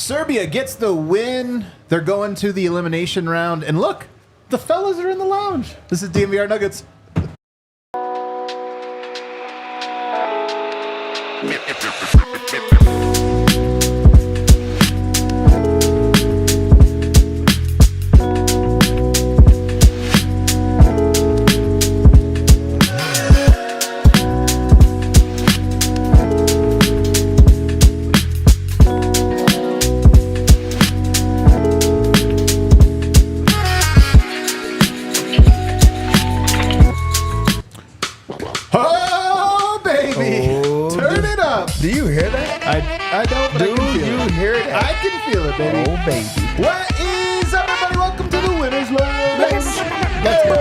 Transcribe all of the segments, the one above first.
Serbia gets the win. They're going to the elimination round. And look, the fellas are in the lounge. This is DNVR Nuggets. Do you hear that? I don't, but I can feel it. You hear that? I can feel it, baby. Oh, baby. What is up, everybody? Welcome to the Winners Lounge. Let's go.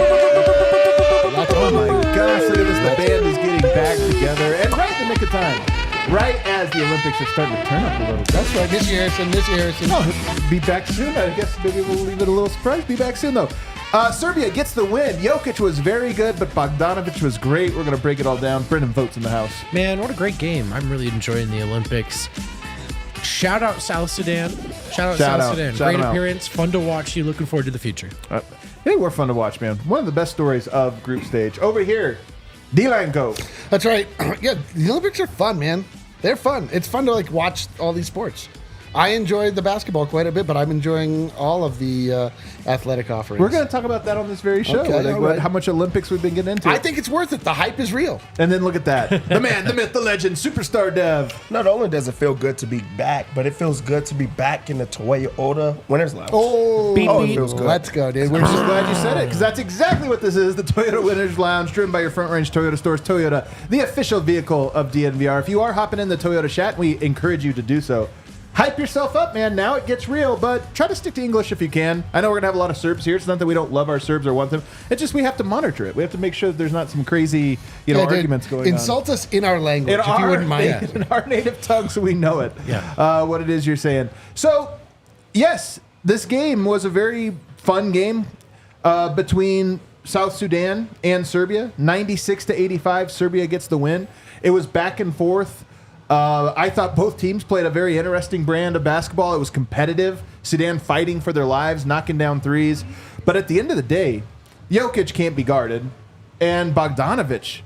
Oh, my gosh. Look at this. The band is getting back together. And right in the nick of time. Right as the Olympics are starting to turn up a little bit. That's right. This year, Oh, be back soon. I guess maybe we'll leave it a little surprise. Be back soon, though. Serbia gets the win. Jokic was very good, but Bogdanovic was great. We're going to break it all down. Brendan Vogt's in the house. Man, what a great game. I'm really enjoying the Olympics. Shout out South Sudan. Shout out South Sudan. Great appearance. Fun to watch. You looking forward to the future. They were fun to watch, man. One of the best stories of group stage. Over here, D-Line Go. That's right. Yeah, the Olympics are fun, man. They're fun. It's fun to watch all these sports. I enjoyed the basketball quite a bit, but I'm enjoying all of the athletic offerings. We're going to talk about that on this very show. Okay, how much Olympics we've been getting into. I think it's worth it. The hype is real. And then look at that. The man, the myth, the legend, superstar Dev. Not only does it feel good to be back, but it feels good to be back in the Toyota Winners Lounge. It feels good. Let's go, dude. We're just glad you said it, because that's exactly what this is, the Toyota Winners Lounge, driven by your Front Range Toyota stores. Toyota, the official vehicle of DNVR. If you are hopping in the Toyota chat, we encourage you to do so. Hype yourself up, man. Now it gets real, but try to stick to English if you can. I know we're going to have a lot of Serbs here. It's not that we don't love our Serbs or want them. It's just we have to monitor it. We have to make sure that there's not some crazy arguments going on. Insult us in our language, if you wouldn't mind. In our native tongue so we know it, what it is you're saying. So, yes, this game was a very fun game between South Sudan and Serbia. 96-85, Serbia gets the win. It was back and forth. I thought both teams played a very interesting brand of basketball. It was competitive. Sudan fighting for their lives, knocking down threes. But at the end of the day, Jokic can't be guarded. And Bogdanovic,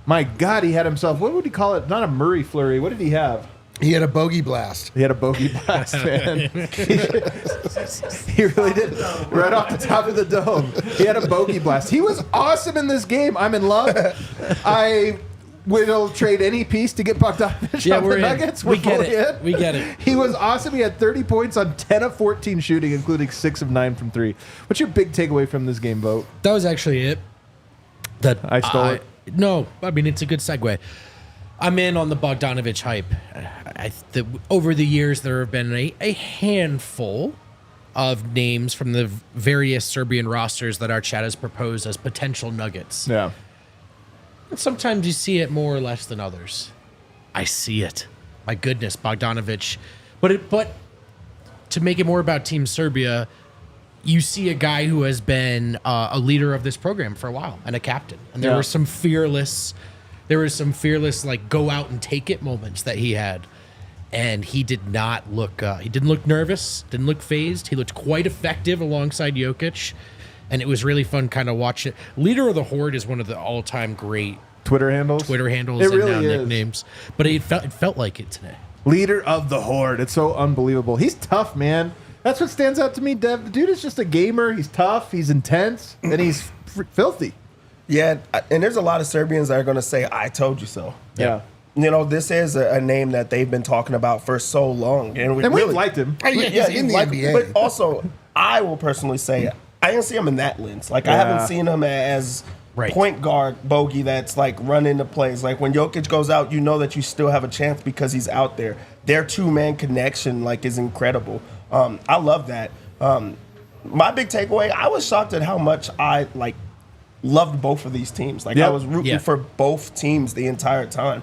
my God, he had himself, what would he call it? Not a Murray flurry. What did he have? He had a bogey blast. He had a bogey blast, man. He really did. Right off the top of the dome. He had a bogey blast. He was awesome in this game. I'm in love. We'll trade any piece to get Bogdanovic off the Nuggets. We get it. He was awesome. He had 30 points on 10 of 14 shooting, including 6 of 9 from 3. What's your big takeaway from this game, Vogt? That was actually it. I stole it? No, I mean, it's a good segue. I'm in on the Bogdanovic hype. Over the years, there have been a handful of names from the various Serbian rosters that our chat has proposed as potential Nuggets. Yeah. And sometimes you see it more or less than others. I see it. My goodness, Bogdanovic. But to make it more about Team Serbia, you see a guy who has been a leader of this program for a while and a captain. And there were some fearless, go out and take it moments that he had. And he did not look, he didn't look nervous, didn't look phased. He looked quite effective alongside Jokic. And it was really fun kind of watching it. Leader of the Horde is one of the all-time great Twitter handles. It and really now nicknames. But it felt like it today. Leader of the Horde. It's so unbelievable. He's tough, man. That's what stands out to me, Dev. The dude is just a gamer. He's tough. He's intense. And he's filthy. Yeah, and there's a lot of Serbians that are going to say, I told you so. Yeah. You know, this is a name that they've been talking about for so long. And we've liked him. He's in the NBA. But also, I will personally say, I didn't see him in that lens. I haven't seen him as point guard bogey that's running the plays. When Jokic goes out, you know that you still have a chance because he's out there. Their two-man connection is incredible. I love that. My big takeaway, I was shocked at how much I loved both of these teams. I was rooting for both teams the entire time.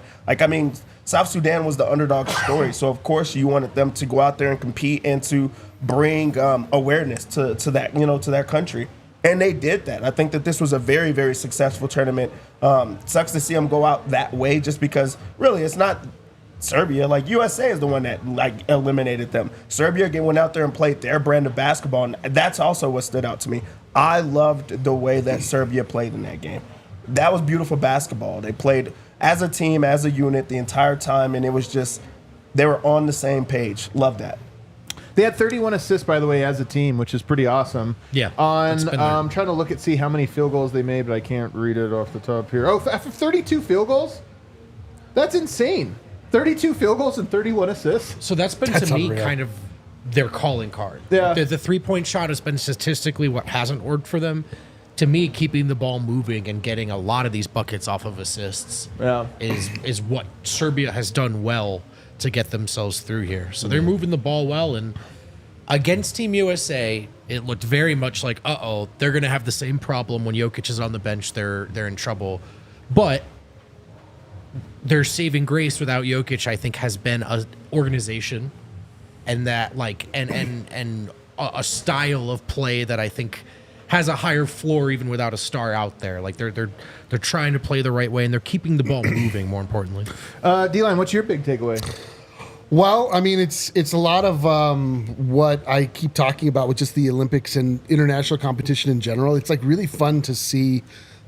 South Sudan was the underdog story, so of course you wanted them to go out there and compete and to bring awareness to that, to their country. And they did that. I think that this was a very, very successful tournament. Sucks to see them go out that way just because really it's not Serbia. Like, USA is the one that like eliminated them. Serbia went out there and played their brand of basketball, and that's also what stood out to me. I loved the way that Serbia played in that game. That was beautiful basketball. They played as a team, as a unit the entire time, and it was just, they were on the same page. Love that. They had 31 assists, by the way, as a team, which is pretty awesome. Yeah. I'm trying to see how many field goals they made, but I can't read it off the top here. Oh, 32 field goals? That's insane. 32 field goals and 31 assists. So that's been, to me, kind of their calling card. Yeah. The three-point shot has been statistically what hasn't worked for them. To me, keeping the ball moving and getting a lot of these buckets off of assists is what Serbia has done well to get themselves through here. So they're moving the ball well, and against Team USA, it looked very much like, they're going to have the same problem when Jokic is on the bench. They're in trouble. But their saving grace without Jokic, I think, has been an organization and that and a style of play that I think has a higher floor even without a star out there. Like they're trying to play the right way, and they're keeping the ball moving, more importantly. D-Line, what's your big takeaway? Well, I mean, it's a lot of what I keep talking about with just the Olympics and international competition in general. It's like really fun to see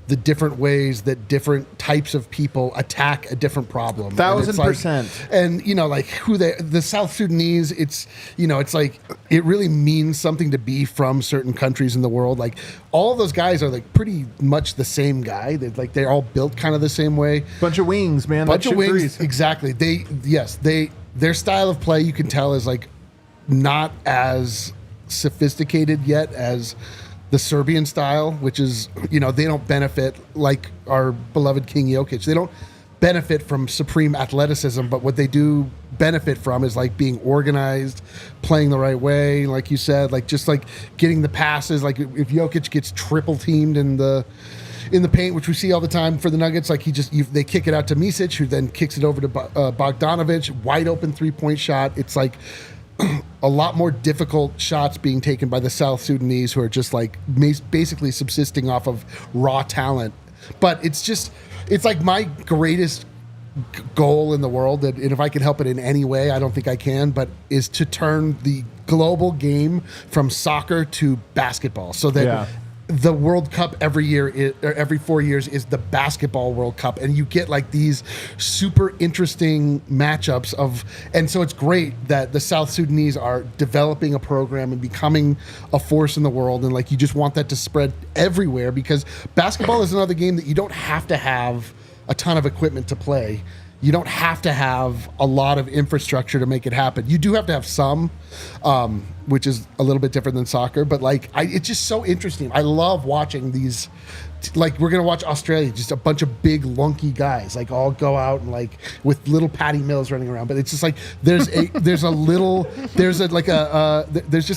the different ways that different types of people attack a different problem. 1,000%. And you know, like the South Sudanese, it's like it really means something to be from certain countries in the world. Like all of those guys are like pretty much the same guy. They're all built kind of the same way. Bunch of wings, man. Bunch of wings. Exactly. Their style of play, you can tell, is like not as sophisticated yet as the Serbian style, which is, they don't benefit like our beloved King Jokic. They don't benefit from supreme athleticism, but what they do benefit from is like being organized, playing the right way, like you said, like just like getting the passes. Like if Jokic gets triple teamed in the paint, which we see all the time for the Nuggets, like they kick it out to Micic, who then kicks it over to Bogdanovic, wide open 3-point shot. It's like a lot more difficult shots being taken by the South Sudanese, who are just like basically subsisting off of raw talent. But it's like my greatest goal in the world, and if I can help it in any way, I don't think I can, but is to turn the global game from soccer to basketball, so that the World Cup every 4 years is the basketball World Cup, and you get like these super interesting matchups and so it's great that the South Sudanese are developing a program and becoming a force in the world, and like you just want that to spread everywhere, because basketball is another game that you don't have to have a ton of equipment to play. You don't have to have a lot of infrastructure to make it happen. You do have to have some, which is a little bit different than soccer. But like, it's just so interesting. I love watching these. Like, we're gonna watch Australia, just a bunch of big lunky guys, like all go out and like with little Patty Mills running around. But it's just like there's just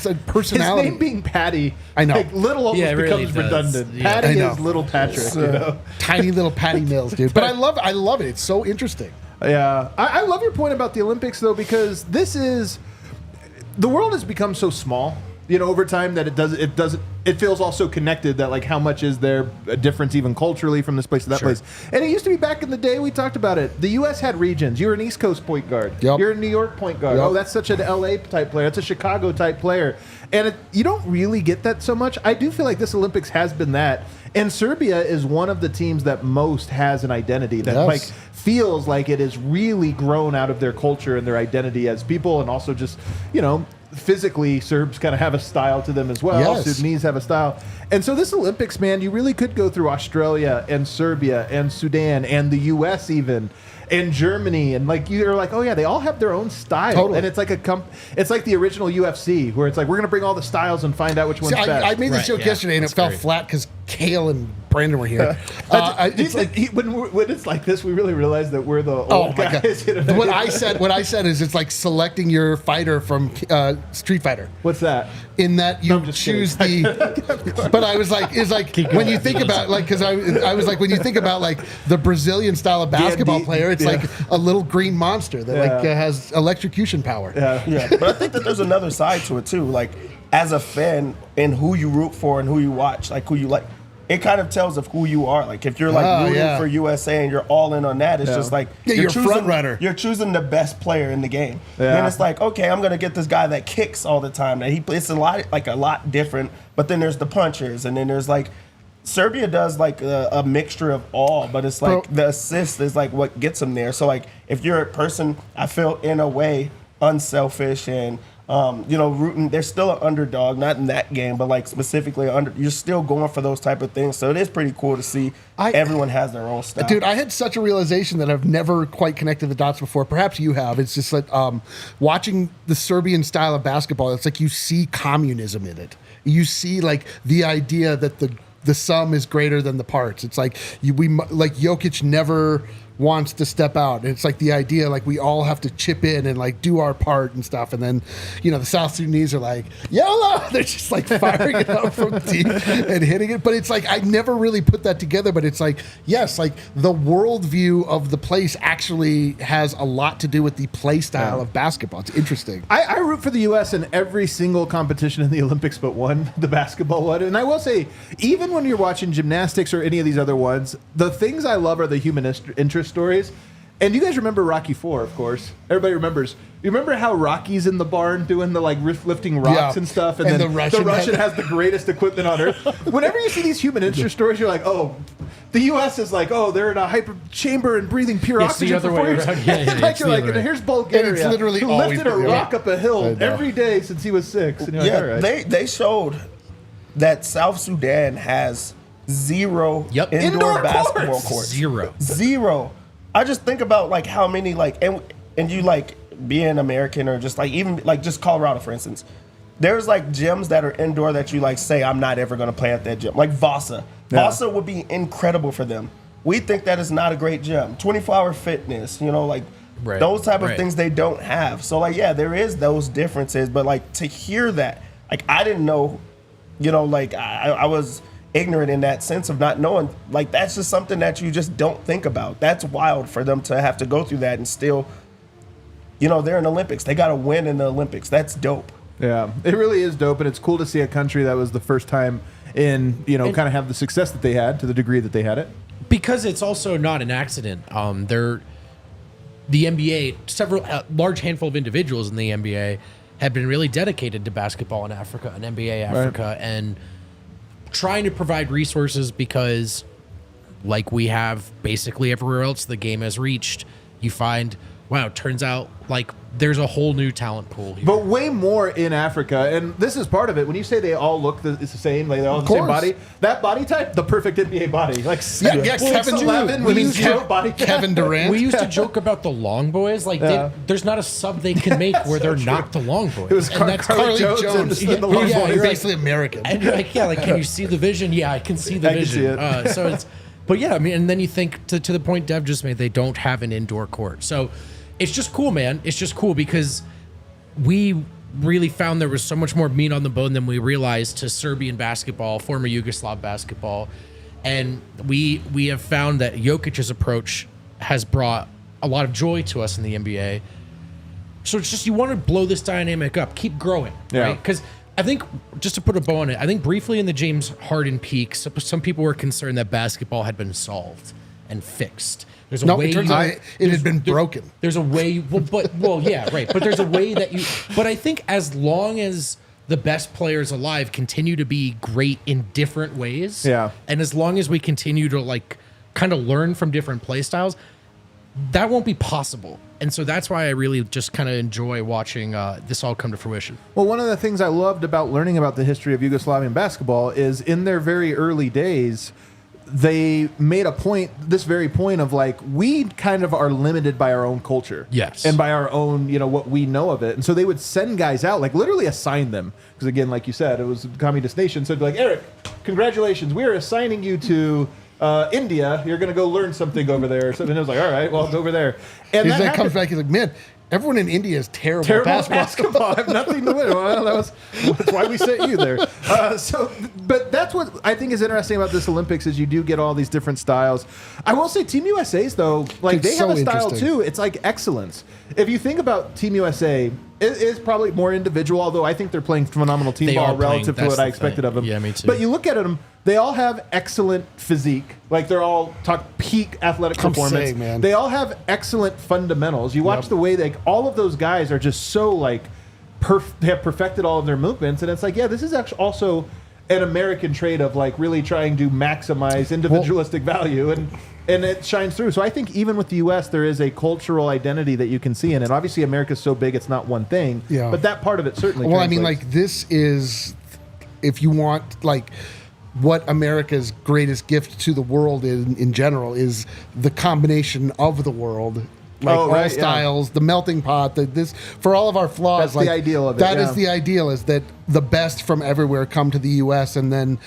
a personality. His name being Patty, I know, like little almost becomes really redundant. Yeah. Patty is little Patrick, tiny little Patty Mills, dude. But I love it. It's so interesting. Yeah, I love your point about the Olympics though, because the world has become so small, over time, that it feels also connected, that like how much is there a difference even culturally from this place to that place. And it used to be back in the day, we talked about it, the US had regions. You're an East Coast point guard. Yep. You're a New York point guard. Yep. Oh, that's such an LA type player. That's a Chicago type player. And you don't really get that so much. I do feel like this Olympics has been that. And Serbia is one of the teams that most has an identity that like feels like it has really grown out of their culture and their identity as people, and also just, physically, Serbs kind of have a style to them as well. Yes. Sudanese have a style. And so this Olympics, man, you really could go through Australia and Serbia and Sudan and the US even, and Germany, and like you're like, oh yeah, they all have their own style. Totally. And it's like it's like the original UFC, where it's like, we're going to bring all the styles and find out which one's best. I made this joke yesterday, and it fell flat because Kale and Brandon were here. When it's like this, we really realize that we're the old guys. What I said is, it's like selecting your fighter from Street Fighter. What's that? In that you choose the. But I was like, it's like when you think about because I was like, when you think about like the Brazilian style of basketball player, it's like a little green monster that has electrocution power. Yeah. But I think that there's another side to it too. Like, as a fan, and who you root for and who you watch, like who you like. it kind of tells of who you are. Like if you're like rooting for USA and you're all in on that, it's just like you're a front runner. You're choosing the best player in the game. Yeah. Then it's like, okay, I'm gonna get this guy that kicks all the time. That it's a lot different. But then there's the punchers, and then there's like Serbia does like a mixture of all, but it's like the assist is like what gets them there. So like if you're a person, I feel in a way unselfish and rooting. They're still an underdog, not in that game, but like specifically you're still going for those type of things. So it is pretty cool to see everyone has their own style. Dude, I had such a realization that I've never quite connected the dots before. Perhaps you have. It's just like watching the Serbian style of basketball. It's like you see communism in it. You see like the idea that the sum is greater than the parts. It's like like Jokic never wants to step out. And it's like the idea, like we all have to chip in and like do our part and stuff. And then, the South Sudanese are like, YOLO! They're just like firing it up from deep and hitting it. But it's like, I never really put that together, but it's like, yes, like the worldview of the place actually has a lot to do with the play style of basketball. It's interesting. I root for the U.S. in every single competition in the Olympics but one, the basketball one. And I will say, even when you're watching gymnastics or any of these other ones, the things I love are the human interest stories. And you guys remember Rocky IV, of course. Everybody remembers. You remember how Rocky's in the barn doing the like lifting rocks and stuff, and then the Russian has the greatest equipment on earth. Whenever you see these human interest stories, you're like, oh, the U.S. is like, oh, they're in a hyper chamber and breathing pure oxygen the other way around. like you're like, and here's Bulgaria, and it's literally who lifted a rock up a hill every day since he was 6. And you're like, all right. They showed that South Sudan has zero indoor basketball courts. Zero. I just think about like how many like and you like being American or just like even like just Colorado for instance. There's like gyms that are indoor that you like say I'm not ever going to play at that gym. Like Vasa. Vasa would be incredible for them. We think that is not a great gym. 24-hour fitness, those type of things they don't have. So like there is those differences, but like to hear that, like I didn't know, like I was ignorant in that sense of not knowing, like that's just something that you just don't think about. That's wild for them to have to go through that and still, they're in the Olympics. They got to win in the Olympics. That's dope. Yeah, it really is dope, and it's cool to see a country that was the first time in, kind of have the success that they had to the degree that they had it. Because it's also not an accident. The NBA, large handful of individuals in the NBA have been really dedicated to basketball in Africa and NBA Africa, and trying to provide resources because, like we have basically everywhere else the game has reached, you find, wow, it turns out like there's a whole new talent pool here. But way more in Africa, and this is part of it. When you say they all look it's the same, like they all have the same body, that body type, the perfect NBA body. Like Kevin Durant. We used to joke about the long boys. Like there's not a sub they can make where they're not the long boys. It was Carly Jones. The long boys. Basically American. And you're like, can you see the vision? Yeah, I can see the vision. Can see it. So it's, but yeah, I mean, and then you think to the point Dev just made, they don't have an indoor court. So it's just cool, man. It's just cool because we really found there was so much more meat on the bone than we realized to Serbian basketball, former Yugoslav basketball. And we have found that Jokic's approach has brought a lot of joy to us in the NBA. So it's just, you want to blow this dynamic up, keep growing, right? Because I think, just to put a bow on it, I think briefly in the James Harden peak, some people were concerned that basketball had been solved and fixed. There's a way it turns out it had been broken. There's a way, but there's a way that but I think as long as the best players alive continue to be great in different ways, and as long as we continue to like kind of learn from different play styles, that won't be possible. And so that's why I really just kind of enjoy watching this all come to fruition. Well, one of the things I loved about learning about the history of Yugoslavian basketball is in their very early days, they made this very point of like, we kind of are limited by our own culture. Yes. And by our own, what we know of it. And so they would send guys out, like literally assign them. Because again, like you said, it was a communist nation. So it'd be like, Eric, congratulations. We are assigning you to India. You're going to go learn something over there. Or something. And it was like, all right, well, it's over there. And that comes back, he's like, man, everyone in India is terrible at basketball. I have nothing to win. Well, that's why we sent you there. But that's what I think is interesting about this Olympics is you do get all these different styles. I will say Team USA's though, like they have a style too. It's like excellence. If you think about Team USA, It is probably more individual, although I think they're playing phenomenal team ball relative to what I expected of them. Yeah, me too. But you look at them, they all have excellent physique. Like they're all peak athletic performance. saying, man. They all have excellent fundamentals. You watch the way all of those guys are just so like they have perfected all of their movements, and it's like, yeah, this is actually also an American trait of like really trying to maximize individualistic value, and it shines through. So I think even with the U.S., there is a cultural identity that you can see in it. Obviously, America's so big, it's not one thing. Yeah. But that part of it certainly. Well, I mean, translates. like this is, if you want, like, what America's greatest gift to the world in general is the combination of the world. Like all styles, the melting pot, this for all of our flaws. That's the ideal of it. That is the ideal, is that the best from everywhere come to the U.S. and then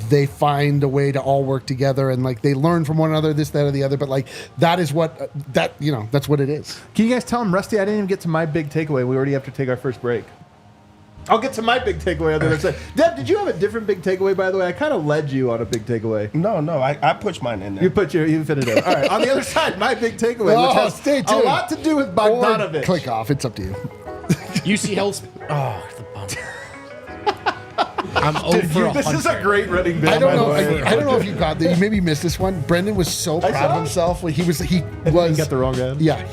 they find a way to all work together and like they learn from one another, this, that, or the other. But like that is what that's what it is. Can you guys tell him, Rusty? I didn't even get to my big takeaway. We already have to take our first break. I'll get to my big takeaway on the other side. Deb, did you have a different big takeaway, by the way? I kind of led you on a big takeaway. No, I pushed mine in there. You fit it in. All right, on the other side, my big takeaway, which has stay a tuned. lot to do with Bogdanovic. Or click off. It's up to you. UC Health. Oh, the bump. I'm over. This is a great running bit. I don't know. by the way. I don't know if you got that. You maybe missed this one. Brendan was so proud of himself. He was. He got the wrong end. Yeah.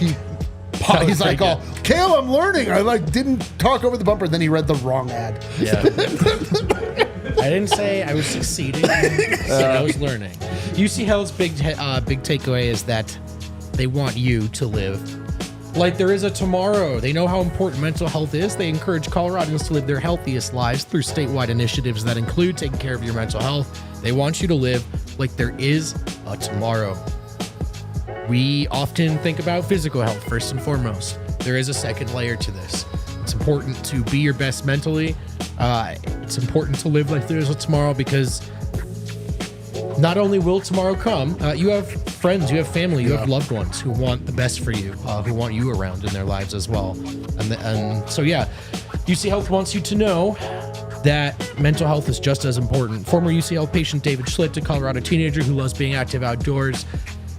He's like, "Oh, Kale, I'm learning." I like didn't talk over the bumper. Then he read the wrong ad. Yeah. I didn't say I was succeeding. I said I was learning. UC Health's big takeaway is that they want you to live like there is a tomorrow. They know how important mental health is. They encourage Coloradans to live their healthiest lives through statewide initiatives that include taking care of your mental health. They want you to live like there is a tomorrow. We often think about physical health first and foremost. There is a second layer to this. It's important to be your best mentally. It's important to live like there's a tomorrow because not only will tomorrow come, you have friends, you have family, you have loved ones who want the best for you, who want you around in their lives as well. And so, yeah, UC Health wants you to know that mental health is just as important. Former UC Health patient David Schlitt, a Colorado teenager who loves being active outdoors,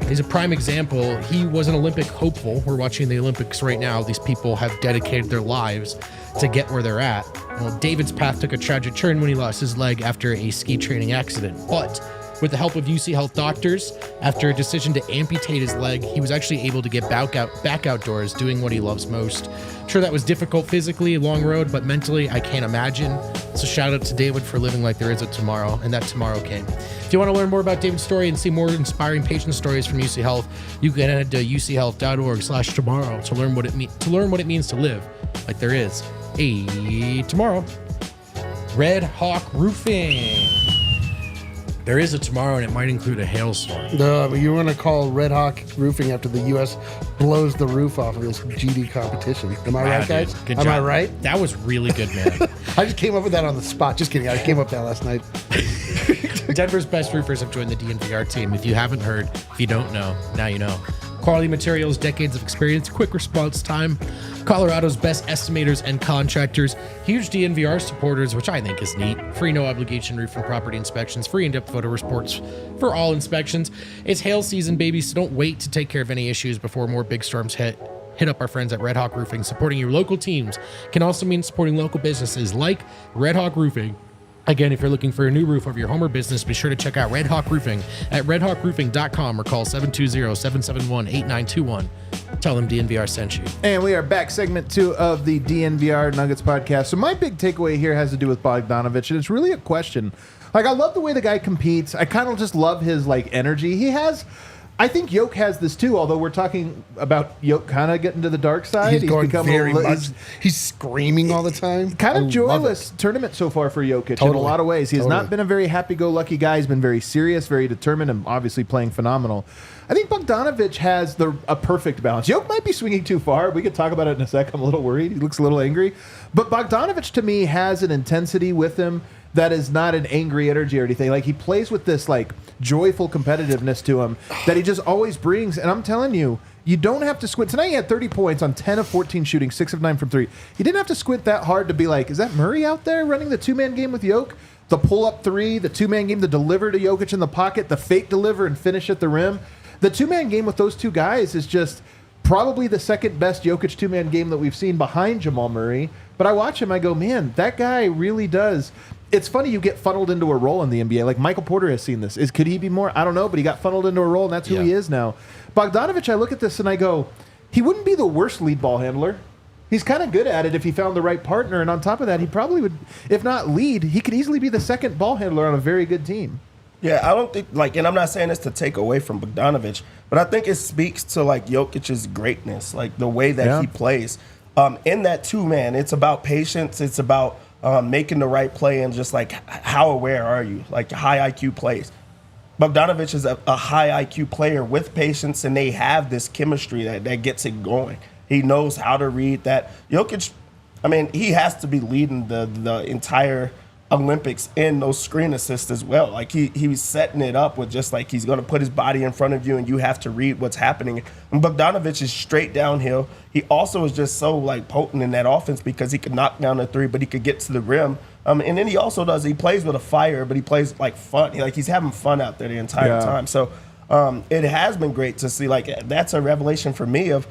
is a prime example. He was an Olympic hopeful. We're watching the Olympics right now. These people have dedicated their lives to get where they're at. Well, David's path took a tragic turn when he lost his leg after a ski training accident. But with the help of UC Health doctors, after a decision to amputate his leg, he was actually able to get back outdoors doing what he loves most. Sure, that was difficult physically, a long road, but mentally, I can't imagine. So shout out to David for living like there is a tomorrow, and that tomorrow came. If you want to learn more about David's story and see more inspiring patient stories from UC Health, you can head to uchealth.org/tomorrow to learn what it means to live like there is a tomorrow. Red Hawk Roofing. There is a tomorrow, and it might include a hailstorm. No, but you want to call Red Hawk Roofing after the U.S. blows the roof off of this GD competition. Am I right, guys? Good Am job. I right? That was really good, man. I just came up with that on the spot. Just kidding. I came up with that last night. Denver's best roofers have joined the DNVR team. If you haven't heard, if you don't know, now you know. Quality materials, decades of experience, quick response time, Colorado's best estimators and contractors, huge DNVR supporters, which I think is neat. Free no obligation roof and property inspections, free in-depth photo reports for all inspections. It's hail season, baby, so don't wait to take care of any issues before more big storms hit. Hit up our friends at Red Hawk Roofing. Supporting your local teams can also mean supporting local businesses like Red Hawk Roofing. Again, if you're looking for a new roof of your home or business, be sure to check out Red Hawk Roofing at redhawkroofing.com or call 720-771-8921. Tell them DNVR sent you. And we are back, segment 2 of the DNVR Nuggets podcast. So my big takeaway here has to do with Bogdanovic, and it's really a question. Like, I love the way the guy competes. I kind of just love his, like, energy. He has... I think Jokic has this too, although we're talking about Jokic kind of getting to the dark side. He's going become very much. He's screaming all the time. Kind of joyless tournament so far for Jokic in a lot of ways. He has not been a very happy-go-lucky guy. He's been very serious, very determined, and obviously playing phenomenal. I think Bogdanovic has a perfect balance. Jokic might be swinging too far. We could talk about it in a sec. I'm a little worried. He looks a little angry. But Bogdanovic, to me, has an intensity with him that is not an angry energy or anything. Like, he plays with this, like, joyful competitiveness to him that he just always brings. And I'm telling you, you don't have to squint. Tonight he had 30 points on 10 of 14 shooting, 6 of 9 from 3. He didn't have to squint that hard to be like, is that Murray out there running the two-man game with Jokic? The pull-up three, the two-man game, the deliver to Jokic in the pocket, the fake deliver and finish at the rim. The two-man game with those two guys is just probably the second best Jokic two-man game that we've seen behind Jamal Murray. But I watch him, I go, man, that guy really does. It's funny you get funneled into a role in the NBA. Like Michael Porter has seen this. Could he be more? I don't know, but he got funneled into a role, and that's who he is now. Bogdanovic, I look at this and I go, he wouldn't be the worst lead ball handler. He's kind of good at it if he found the right partner. And on top of that, he probably would, if not lead, he could easily be the second ball handler on a very good team. Yeah, I don't think, like, and I'm not saying this to take away from Bogdanovic, but I think it speaks to, like, Jokic's greatness, like, the way that he plays. In that two-man, it's about patience. It's about making the right play and just, like, how aware are you? Like, high IQ plays. Bogdanovic is a high IQ player with patience, and they have this chemistry that gets it going. He knows how to read that. Jokic, I mean, he has to be leading the entire Olympics in those screen assists as well. Like he was setting it up with just like he's going to put his body in front of you and you have to read what's happening. And Bogdanovic is straight downhill. He also is just so like potent in that offense because he could knock down a three, but he could get to the rim. And then he also he plays with a fire, but he plays like fun. He's having fun out there the entire time. So it has been great to see. Like that's a revelation for me of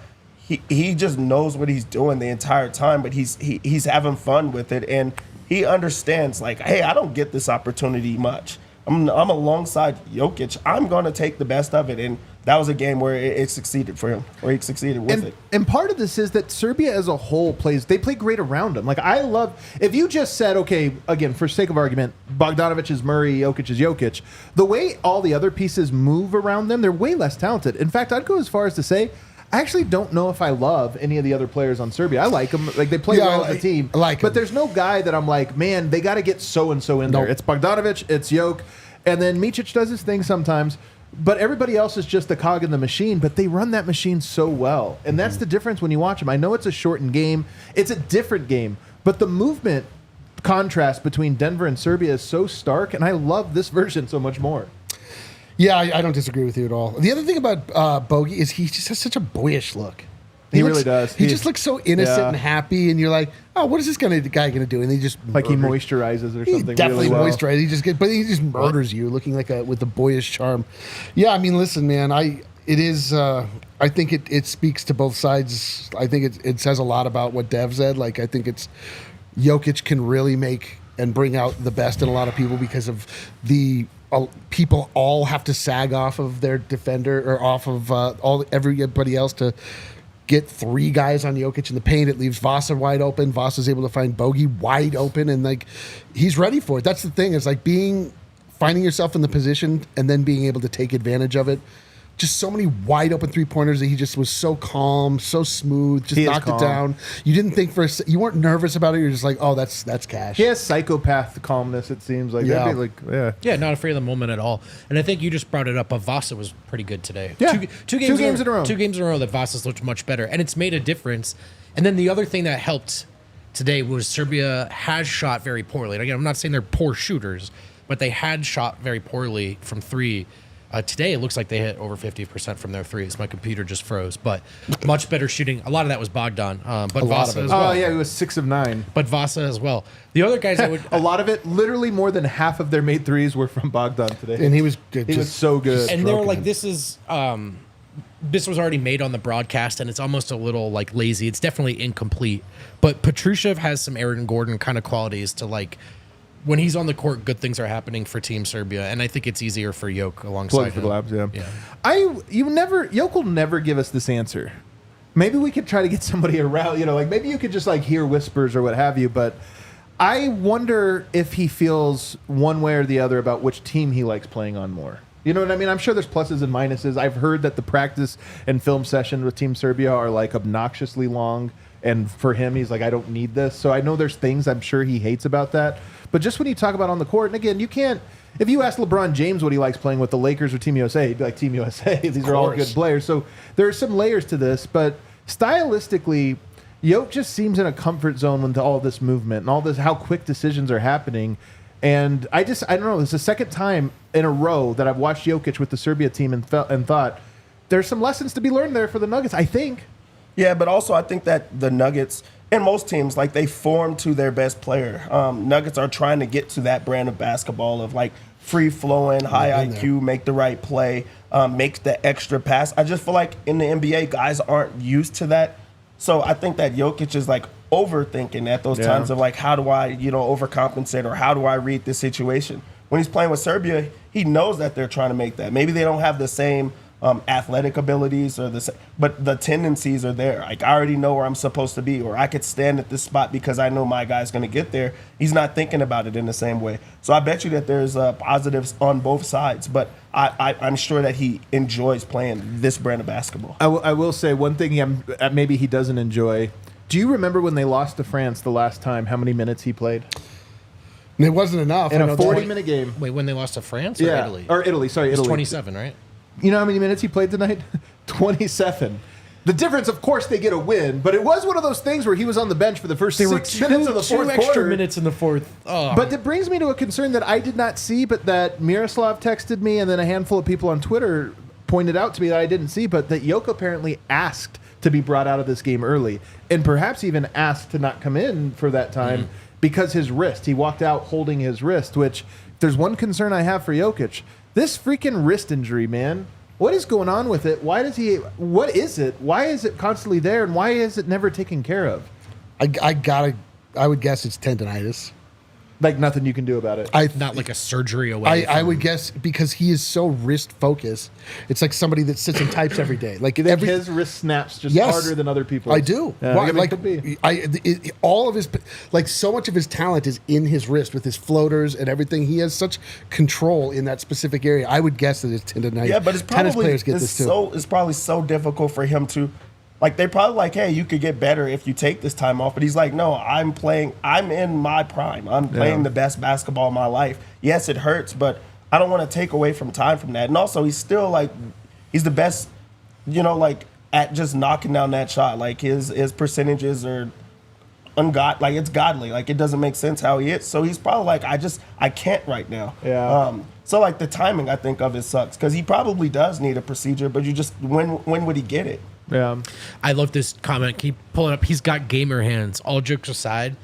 he just knows what he's doing the entire time, but he's having fun with it, and he understands like, hey, I don't get this opportunity much. I'm alongside Jokic. I'm going to take the best of it, and that was a game where it succeeded for him, or he succeeded with it. And part of this is that Serbia as a whole they play great around him. Like I love, if you just said, okay, again, for sake of argument, Bogdanovic is Murray, Jokic is Jokic, the way all the other pieces move around them, they're way less talented. In fact, I'd go as far as to say, I actually don't know if I love any of the other players on Serbia. I like them. Like, they play well as a team. I like but them. there's no guy that I'm like, man, they got to get so-and-so in there. It's Bogdanovic, it's Jokic, and then Micic does his thing sometimes, but everybody else is just the cog in the machine, but they run that machine so well. And that's the difference when you watch them. I know it's a shortened game. It's a different game, but the movement contrast between Denver and Serbia is so stark, and I love this version so much more. Yeah, I don't disagree with you at all. The other thing about Bogey is he just has such a boyish look. He really does. He just looks so innocent and happy, and you're like, oh, what is this guy going to do? And he just like he moisturizes or something. He definitely really well. moisturizes. But he just murders you, looking like with a boyish charm. Yeah, I mean, listen, man, I think it speaks to both sides. I think it says a lot about what Dev said. Like, I think it's Jokic can really make and bring out the best in a lot of people because of the. People all have to sag off of their defender or off of everybody else to get three guys on Jokic in the paint. It leaves Vasa wide open. Vasa's able to find Bogey wide open, and like he's ready for it. That's the thing, is like finding yourself in the position and then being able to take advantage of it. Just so many wide open 3-pointers that he just was so calm, so smooth, just knocked it down. You didn't think you weren't nervous about it. You're just like, oh, that's cash. He has psychopath calmness, it seems like. Yeah. Yeah, not afraid of the moment at all. And I think you just brought it up, but Vasa was pretty good today. Yeah. Two games in a row. 2 games in a row that Vasa's looked much better, and it's made a difference. And then the other thing that helped today was Serbia has shot very poorly. And again, I'm not saying they're poor shooters, but they had shot very poorly from three. Today, it looks like they hit over 50% from their threes. My computer just froze, but much better shooting. A lot of that was Bogdan, but Vasa as well. Oh, yeah, he was 6 of 9. But Vasa as well. The other guys that would... a lot of it, literally more than half of their made threes were from Bogdan today. And he was good. He was so good. And they were like, this was already made on the broadcast, and it's almost a little like lazy. It's definitely incomplete. But Petrushev has some Aaron Gordon kind of qualities to like... When he's on the court, good things are happening for Team Serbia, and I think it's easier for Jokic alongside him. Jokic will never give us this answer. Maybe we could try to get somebody around, like maybe you could just like hear whispers or what have you, but I wonder if he feels one way or the other about which team he likes playing on more. You know what I mean? I'm sure there's pluses and minuses. I've heard that the practice and film session with Team Serbia are like obnoxiously long, and for him, he's like, I don't need this. So I know there's things I'm sure he hates about that. But just when you talk about on the court, and again, you can't, if you ask LeBron James what he likes playing with the Lakers or Team USA, he'd be like, Team USA. These are all good players. So there are some layers to this, but stylistically, Jokic just seems in a comfort zone with all this movement and all this, how quick decisions are happening. And I don't know, it's the second time in a row that I've watched Jokic with the Serbia team and thought, there's some lessons to be learned there for the Nuggets, I think. Yeah, but also I think that the Nuggets and most teams, like, they form to their best player. Nuggets are trying to get to that brand of basketball of like free flowing, high IQ, make the right play, make the extra pass. I just feel like in the NBA, guys aren't used to that. So I think that Jokic is like overthinking at those times of like, how do I, overcompensate, or how do I read this situation? When he's playing with Serbia, he knows that they're trying to make that. Maybe they don't have the same athletic abilities but the tendencies are there. Like, I already know where I'm supposed to be, or I could stand at this spot because I know my guy's going to get there. He's not thinking about it in the same way. So I bet you that there's positives on both sides, but I'm sure that he enjoys playing this brand of basketball. I will say one thing maybe he doesn't enjoy. Do you remember when they lost to France the last time, how many minutes he played? It wasn't enough. In a 40-minute game. Wait, when they lost to France or Italy? Or Italy, sorry, Italy. 27, right? You know how many minutes he played tonight? 27. The difference, of course, they get a win, but it was one of those things where he was on the bench for the first 6 minutes of the fourth quarter. 2 extra minutes in the fourth. Oh. But it brings me to a concern that I did not see, but that Miroslav texted me, and then a handful of people on Twitter pointed out to me that I didn't see, but that Jokic apparently asked to be brought out of this game early, and perhaps even asked to not come in for that time because his wrist. He walked out holding his wrist, which, if there's one concern I have for Jokic, this freaking wrist injury, man. What is going on with it? What is it? Why is it constantly there, and why is it never taken care of? I would guess it's tendonitis. Like nothing you can do about it. Not like a surgery away. I would guess because he is so wrist focused. It's like somebody that sits and types every day. Like his wrist snaps just harder than other people's. I do. Why? Like all of his, like so much of his talent is in his wrist with his floaters and everything. He has such control in that specific area. I would guess that it's tendonitis. Yeah, but it's tennis probably players get this too. It's probably so difficult for him to. Like, they probably like, hey, you could get better if you take this time off. But he's like, no, I'm in my prime. I'm playing the best basketball of my life. Yes, it hurts, but I don't want to take away from time from that. And also, he's still, like, he's the best, at just knocking down that shot. Like, his percentages are ungodly. Like, it's godly. Like, it doesn't make sense how he is. So he's probably like, I can't right now. Yeah. So, like, the timing, I think, of it sucks. Because he probably does need a procedure, but when would he get it? Yeah, I love this comment. Keep pulling up. He's got gamer hands. All jokes aside,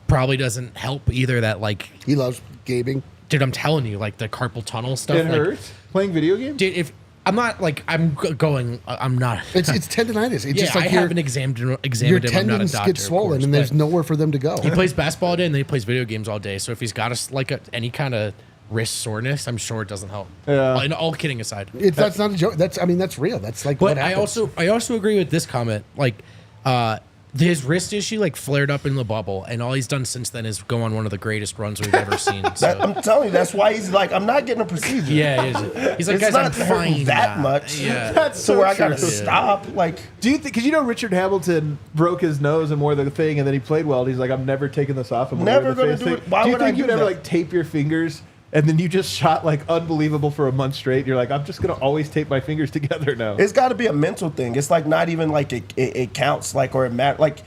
probably doesn't help either. That he loves gaming. Dude, I'm telling you, like the carpal tunnel stuff. It hurts playing video games. Dude, if I'm not I'm going. I'm not. It's tendonitis. It's just like I haven't examined your him. tendons get swollen, and there's nowhere for them to go. He plays basketball all day, and then he plays video games all day. So if he's got any kind of wrist soreness, I'm sure it doesn't help. Yeah. And all kidding aside, that's not a joke. That's real. That's like. But what happens. I also agree with this comment. His wrist issue flared up in the bubble, and all he's done since then is go on one of the greatest runs we've ever seen. So. I'm telling you, that's why he's like, I'm not getting a procedure. Yeah, he's like, guys, I'm fine that much. Yeah, that's so where true. I gotta stop. Like, do you think? Because Richard Hamilton broke his nose and wore the thing, and then he played well. And he's like, I'm never taking this off. I'm never gonna do it. Why do you would think I you'd do ever that? tape your fingers? And then you just shot unbelievable for a month straight. You're like, I'm just gonna always tape my fingers together now. It's got to be a mental thing. It's not even it counts or it matters.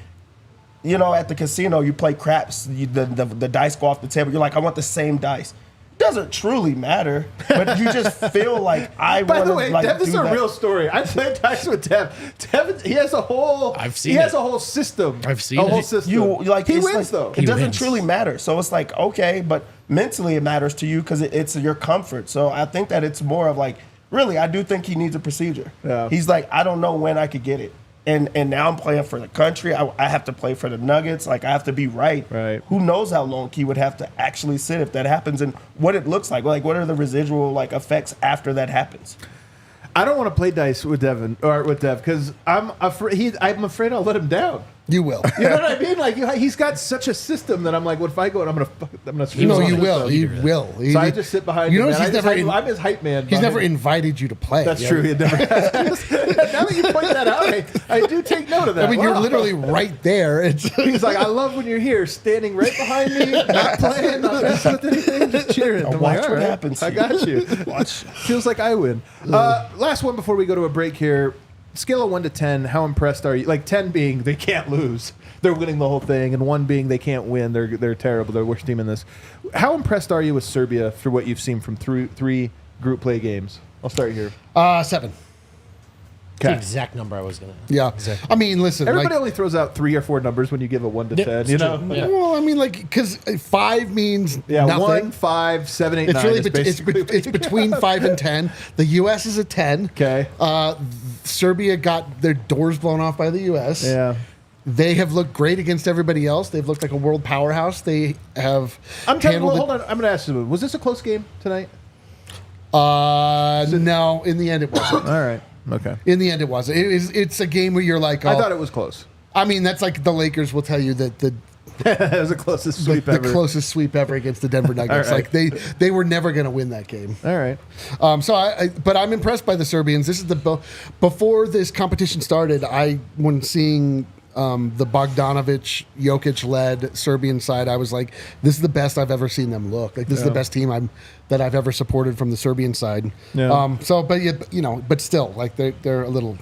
At the casino, you play craps. The dice go off the table. You're like, I want the same dice. It doesn't truly matter, but you just feel like I want to. By the way, Dev, this is a that. real story. I played dice with Dev. Dev, he has a whole. I've He has a whole system. I've seen a whole it. system. He wins though. It doesn't wins. truly matter. So it's like, okay, but mentally it matters to you because it's your comfort. So I think that it's more of really, I do think he needs a procedure. Yeah. He's like, I don't know when I could get it. And now I'm playing for the country. I have to play for the Nuggets. I have to be right. Right. Who knows how long he would have to actually sit if that happens and what it looks like. What are the residual effects after that happens? I don't want to play dice with Dev because I'm afraid. I'm afraid I'll let him down. You will. You know what I mean? He's got such a system that I'm like, what if I go and I'm gonna screw No, his you system. will. You will. So I just sit behind him. Notice I'm his hype man. He's never invited you to play. That's true. He never has. Now that you point that out, I do take note of that. I mean, you're literally right there. He's like, I love when you're here, standing right behind me, not playing, not messing with anything, just cheering. I'm watch like, what happens. I got you. Watch. Feels like I win. Last one before we go to a break here. Scale of 1 to 10, how impressed are you? 10 being they can't lose, they're winning the whole thing, and 1 being they can't win, they're terrible, they're the worst team in this. How impressed are you with Serbia for what you've seen from three group play games? I'll start here. 7. The exact number I was going to. Yeah. Exactly. I mean, listen. Everybody only throws out 3 or 4 numbers when you give a 1 to 10. You know. Yeah. Well, I mean, like, because 5 means nothing. 1, 5, 7, 8, It's 9. really It's it's between 5 and 10. The U.S. is a 10. Okay. Serbia got their doors blown off by the U.S. Yeah. They have looked great against everybody else. They've looked like a world powerhouse. They have. Hold on. I'm going to ask you. Was this a close game tonight? No. In the end, it wasn't. All right. Okay. In the end, it wasn't. It's a game where you're like, I thought it was close. I mean, that's like the Lakers will tell you that It was the closest sweep the ever. closest sweep ever against the Denver Nuggets. All right. Like they were never going to win that game. All right. But I'm impressed by the Serbians. This is before this competition started. When seeing the Bogdanovic, Jokic led Serbian side, I was like, this is the best I've ever seen them look. Like this is the best team that I've ever supported from the Serbian side. Yeah. But still, like they're a little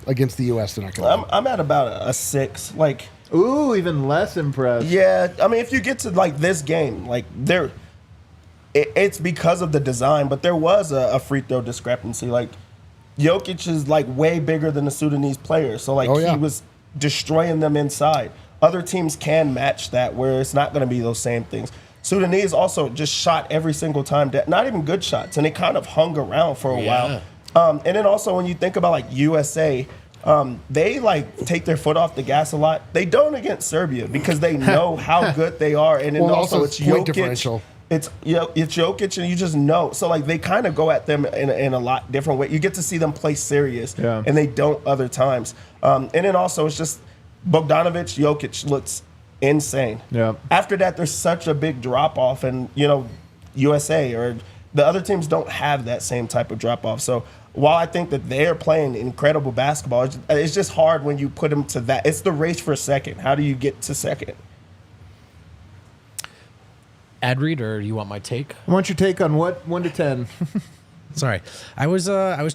against the U.S. They're not going to. I'm at about a 6. Like, Ooh, even less impressed. yeah, I mean, if you get to like this game, like it's because of the design, but there was a free throw discrepancy. Like, Jokic is like way bigger than the Sudanese player, so like he was destroying them inside. Other teams can match that, where it's not going to be those same things. Sudanese also just shot every single time, not even good shots, and they kind of hung around for a while. And then also when you think about like USA, they like take their foot off the gas a lot. They don't against Serbia because they know how good they are, and then also it's point Jokic. differential. It's Jokic, and you just know. So like they kind of go at them in a lot different way. You get to see them play serious, and they don't other times. And then also it's just Bogdanovic, Jokic looks insane. Yeah. After that, there's such a big drop off, and USA or the other teams don't have that same type of drop off. So while I think that they're playing incredible basketball, it's just hard when you put them to that. It's the race for second. How do you get to second? Ad read, or you want my take? I want your take on what 1 to 10. Sorry, I was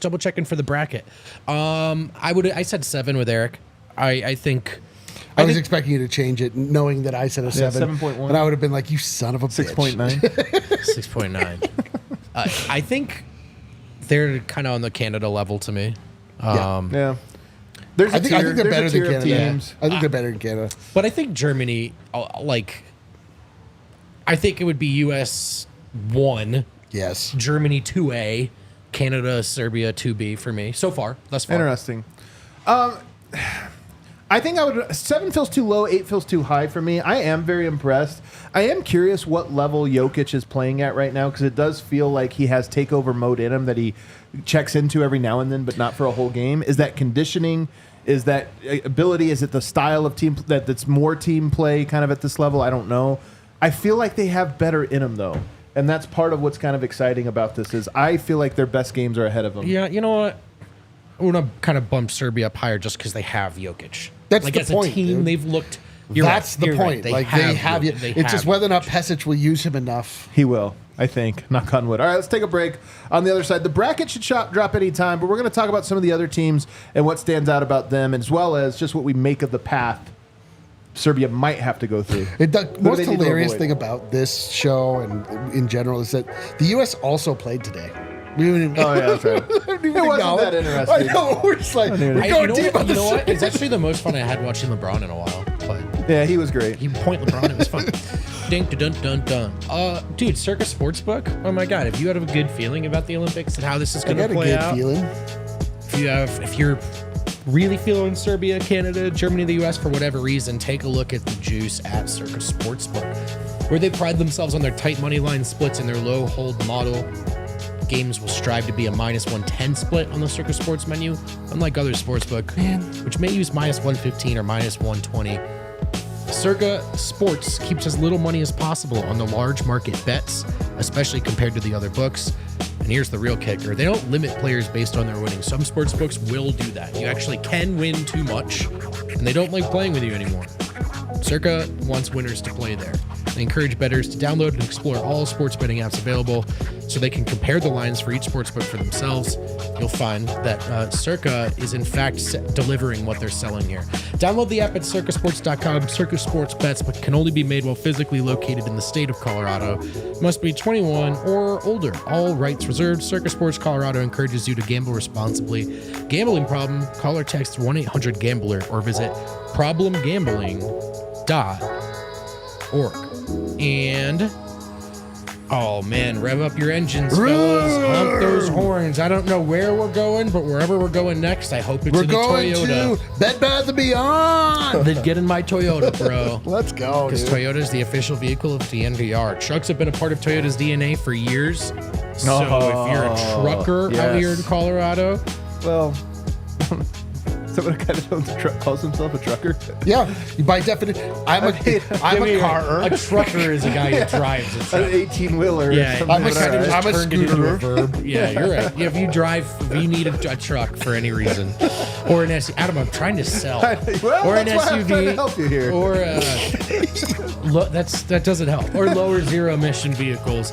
double checking for the bracket. I said 7 with Eric. I think. I was expecting you to change it, knowing that I said a 7. 7.1. And I would have been like, you son of a bitch. 6.9. 6.9. I think they're kind of on the Canada level to me. Yeah. There's I think they're better than Canada. Teams. I think they're better than Canada. But I think Germany, I think it would be US 1, Yes. Germany 2A, Canada, Serbia 2B for me so far. Thus far. Interesting. I think 7 feels too low, 8 feels too high for me. I am very impressed. I am curious what level Jokic is playing at right now, because it does feel like he has takeover mode in him that he checks into every now and then, but not for a whole game. Is that conditioning? Is that ability? Is it the style of team that's more team play kind of at this level? I don't know. I feel like they have better in them, though. And that's part of what's kind of exciting about this is I feel like their best games are ahead of them. Yeah, you know what? I want to kind of bump Serbia up higher just because they have Jokic. That's like the as point, a team, dude. they've looked. That's the point. Right, they have you. It's just whether or not Pesic will use him enough. He will, I think. Knock on wood. All right, let's take a break. On the other side, the bracket should drop any time, but we're going to talk about some of the other teams and what stands out about them, as well as just what we make of the path Serbia might have to go through. The most hilarious thing about this show and in general is that the U.S. also played today. Oh, yeah, that's right. It wasn't that interesting. I know. We're just like, we're going deep on You this. know what? It's actually the most fun I had watching LeBron in a while. But Yeah, he was great. he point LeBron, it was fun. Ding, dun, dun, dun. Dude, Circa Sportsbook. Oh my God! If you have a good feeling about the Olympics and how this is I going to got a play good out, feeling. if you're really feeling Serbia, Canada, Germany, the U.S. for whatever reason, take a look at the juice at Circa Sportsbook, where they pride themselves on their tight money line splits and their low hold model. Games will strive to be a -110 split on the Circa Sports menu, unlike other sportsbook, which may use -115 or -120. Circa Sports keeps as little money as possible on the large market bets, especially compared to the other books. And here's the real kicker. They don't limit players based on their winning. Some sports books will do that. You actually can win too much, and they don't like playing with you anymore. Circa wants winners to play there. They encourage bettors to download and explore all sports betting apps available so they can compare the lines for each sportsbook for themselves. You'll find that Circa is in fact delivering what they're selling here. Download the app at circasports.com. Circa Sports bets but can only be made while physically located in the state of Colorado. Must be 21 or older. All rights reserved. Circa Sports Colorado encourages you to gamble responsibly. Gambling problem? Call or text 1-800-GAMBLER or visit problemgambling.org. And oh man, rev up your engines, fellas. Hump those horns. I don't know where we're going, but wherever we're going next, I hope it's We're in a going Toyota. to Bed Bath & Beyond. Then get in my Toyota, bro. Let's go, Because dude. Toyota is the official vehicle of DNVR. Trucks have been a part of Toyota's DNA for years. So if you're a trucker out here in Colorado, Well, is that what a guy that owns a truck calls himself, a trucker? Yeah, by definition, I'm a carer. a trucker is a guy who drives a An truck. 18-wheeler. Yeah, I'm a kind of just I'm a turned it into scooter. verb. Yeah, you're right. If you need a truck for any reason, or an SUV. Adam, I'm trying to sell. Well, or an that's why I'm trying to SUV. help you here. Or that doesn't help. Or lower zero emission vehicles.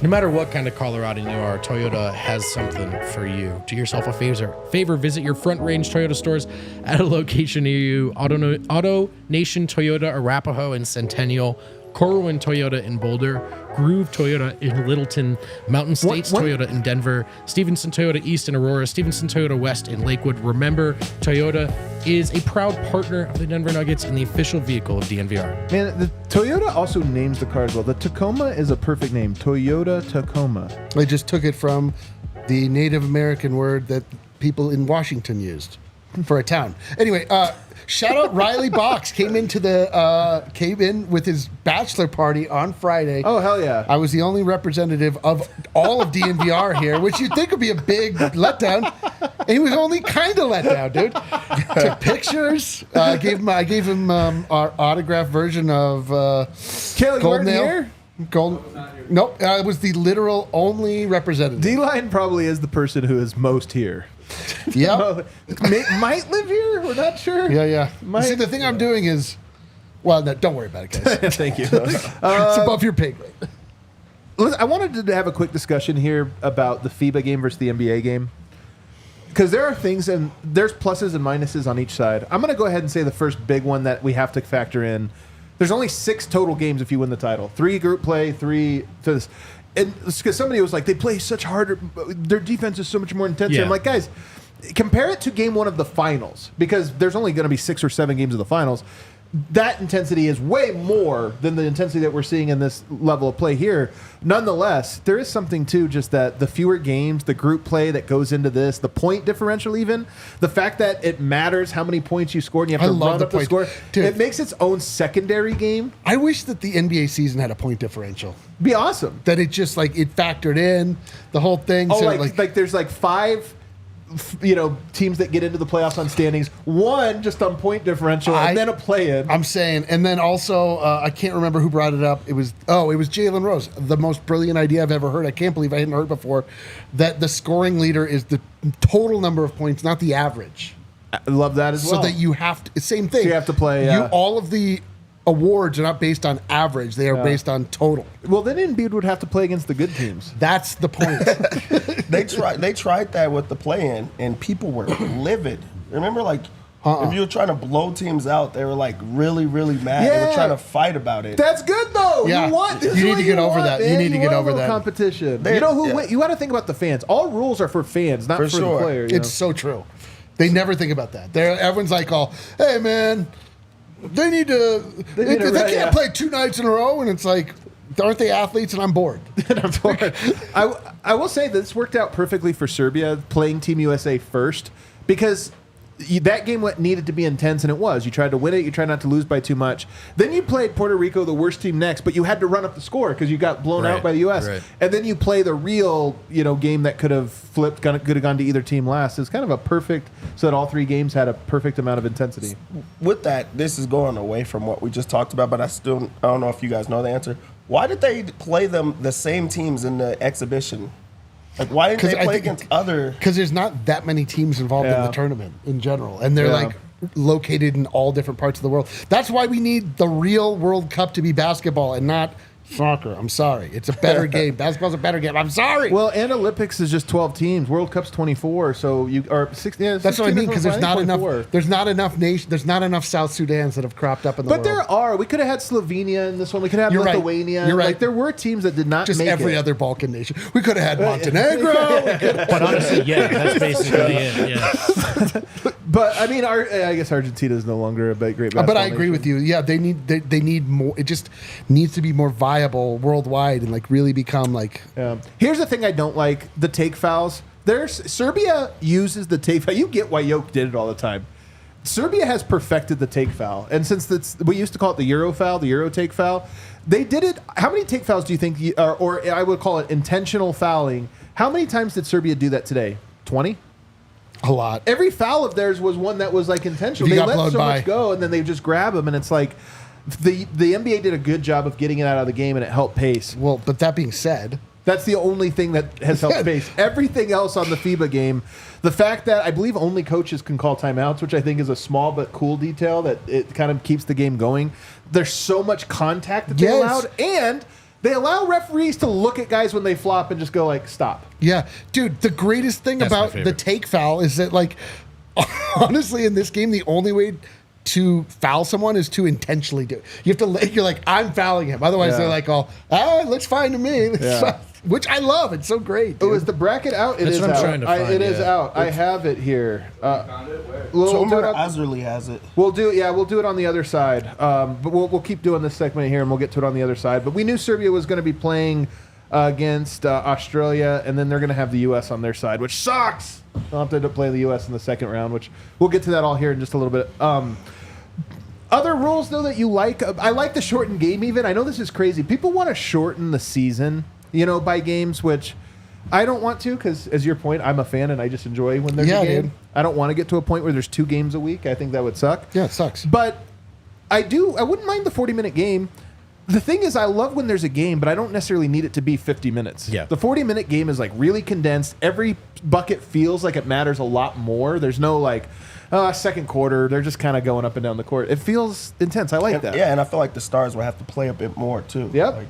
No matter what kind of Coloradan you are, Toyota has something for you. Do yourself a favor, visit your Front Range Toyota stores at a location near you. Auto Nation Toyota, Arapahoe and Centennial, Corwin Toyota in Boulder, Groove Toyota in Littleton, Mountain States Toyota in Denver, Stevenson Toyota East in Aurora, Stevenson Toyota West in Lakewood. Remember, Toyota is a proud partner of the Denver Nuggets and the official vehicle of DNVR. Man, the Toyota also names the car as well. The Tacoma is a perfect name. Toyota Tacoma. I just took it from the Native American word that people in Washington used for a town. Anyway, shout out Riley Box came in with his bachelor party on Friday. Oh, hell yeah. I was the only representative of all of DNVR here, which you'd think would be a big letdown. And he was only kind of let down, dude. Took pictures. I gave him our autographed version of Kelly, you weren't Nail. here? Nope, I was the literal only representative. D-Line probably is the person who is most here. Yep. Might live here? We're not sure. Yeah. Might- See, the thing I'm doing is, well, no, don't worry about it, guys. Thank you. It's above your pay grade. Listen, I wanted to have a quick discussion here about the FIBA game versus the NBA game. Because there are things, and there's pluses and minuses on each side. I'm going to go ahead and say the first big one that we have to factor in. There's only 6 total games if you win the title. 3 group play, 3 to this. And because somebody was like, they play such harder, their defense is so much more intense. Yeah. I'm like, guys, compare it to game 1 of the finals, because there's only going to be 6 or 7 games of the finals. That intensity is way more than the intensity that we're seeing in this level of play here. Nonetheless, there is something too, just that the fewer games, the group play that goes into this, the point differential, even the fact that it matters how many points you score and you have to run up the score. Dude, it makes its own secondary game. I wish that the NBA season had a point differential. Be awesome. That it just like it factored in the whole thing. Oh, so like there's like 5 teams that get into the playoffs on standings, 1 just on point differential, and then a play-in. I'm saying, and then also, I can't remember who brought it up. It was Jalen Rose. The most brilliant idea I've ever heard. I can't believe I hadn't heard before. That the scoring leader is the total number of points, not the average. I love that as well. So that you have to, same thing. So you have to play. All of the awards are not based on average; they are based on total. Well, then Embiid would have to play against the good teams. That's the point. They tried that with the play-in, and people were livid. Remember, like, if you were trying to blow teams out, they were like really, really mad. They were trying to fight about it. That's good though. Yeah. You need to get over that. You need to get over that. Competition. You got to think about the fans. All rules are for fans, not for the player. It's so true. They never think about that. Everyone's like, hey man, they need to. They can't play 2 nights in a row, and it's like, aren't they athletes? And I'm bored. I will say this worked out perfectly for Serbia playing Team USA first, because that game needed to be intense, and it was. You tried to win it. You tried not to lose by too much. Then you played Puerto Rico, the worst team, next, but you had to run up the score because you got blown out by the U.S. Right. And then you play the real, game that could have flipped, could have gone to either team last. It's kind of a perfect, so that all 3 games had a perfect amount of intensity. With that, this is going away from what we just talked about, but I don't know if you guys know the answer. Why did they play the same teams in the exhibition? Like, why didn't they play against other? Because there's not that many teams involved in the tournament in general, and they're like located in all different parts of the world. That's why we need the real World Cup to be basketball and not soccer. I'm sorry. It's a better game. Basketball's a better game. I'm sorry. Well, and Olympics is just 12 teams. World Cup's 24. So you are 16. Yeah, that's what I mean, because there's not 24. enough. There's not enough nation. There's not enough South Sudans that have cropped up in the world. But there are. We could have had Slovenia in this one. We could have You're Lithuania. Right. You're right. Like there were teams that did not just make every it. other Balkan nation. We could have had Montenegro. But honestly, yeah, that's basically it. Yeah. But I mean, I guess Argentina is no longer a great basketball But I agree nation. with you. Yeah, they need more. It just needs to be more viable worldwide and like really become like. Here's the thing I don't like: the take fouls. Serbia uses the take foul. You get why Jokic did it all the time. Serbia has perfected the take foul, and since we used to call it the Euro foul, the Euro take foul, they did it. How many take fouls do you think, or I would call it intentional fouling? How many times did Serbia do that today? 20. A lot. Every foul of theirs was one that was like intentional. They let so much go, and then they just grab them, and it's like the NBA did a good job of getting it out of the game, and it helped pace. Well, but that being said, that's the only thing that has helped pace. Everything else on the FIBA game, the fact that I believe only coaches can call timeouts, which I think is a small but cool detail that it kind of keeps the game going. There's so much contact that they allowed, and they allow referees to look at guys when they flop and just go like, stop. Yeah, dude, the greatest thing about the take foul is that, like, honestly, in this game, the only way to foul someone is to intentionally do it. You have to, you're like, I'm fouling him. Otherwise, they're like, looks fine to me. Which I love. It's so great. Dude. Oh, is the bracket out? It is out. It is out. I have it here. Azerly has it. We'll do it on the other side. But we'll keep doing this segment here, and we'll get to it on the other side. But we knew Serbia was going to be playing against Australia, and then they're going to have the U.S. on their side, which sucks. They'll have to end up playing the U.S. in the second round, which we'll get to that all here in just a little bit. Other rules, though, that you like? I like the shortened game even. I know this is crazy. People want to shorten the season, by games, which I don't want to because, as your point, I'm a fan and I just enjoy when there's a game. Dude. I don't want to get to a point where there's 2 games a week. I think that would suck. Yeah, it sucks. But I wouldn't mind the 40-minute game. The thing is, I love when there's a game, but I don't necessarily need it to be 50 minutes. Yeah. The 40-minute game is like really condensed. Every bucket feels like it matters a lot more. There's no like, second quarter. They're just kind of going up and down the court. It feels intense. I like that. Yeah, and I feel like the Stars will have to play a bit more too. Yep.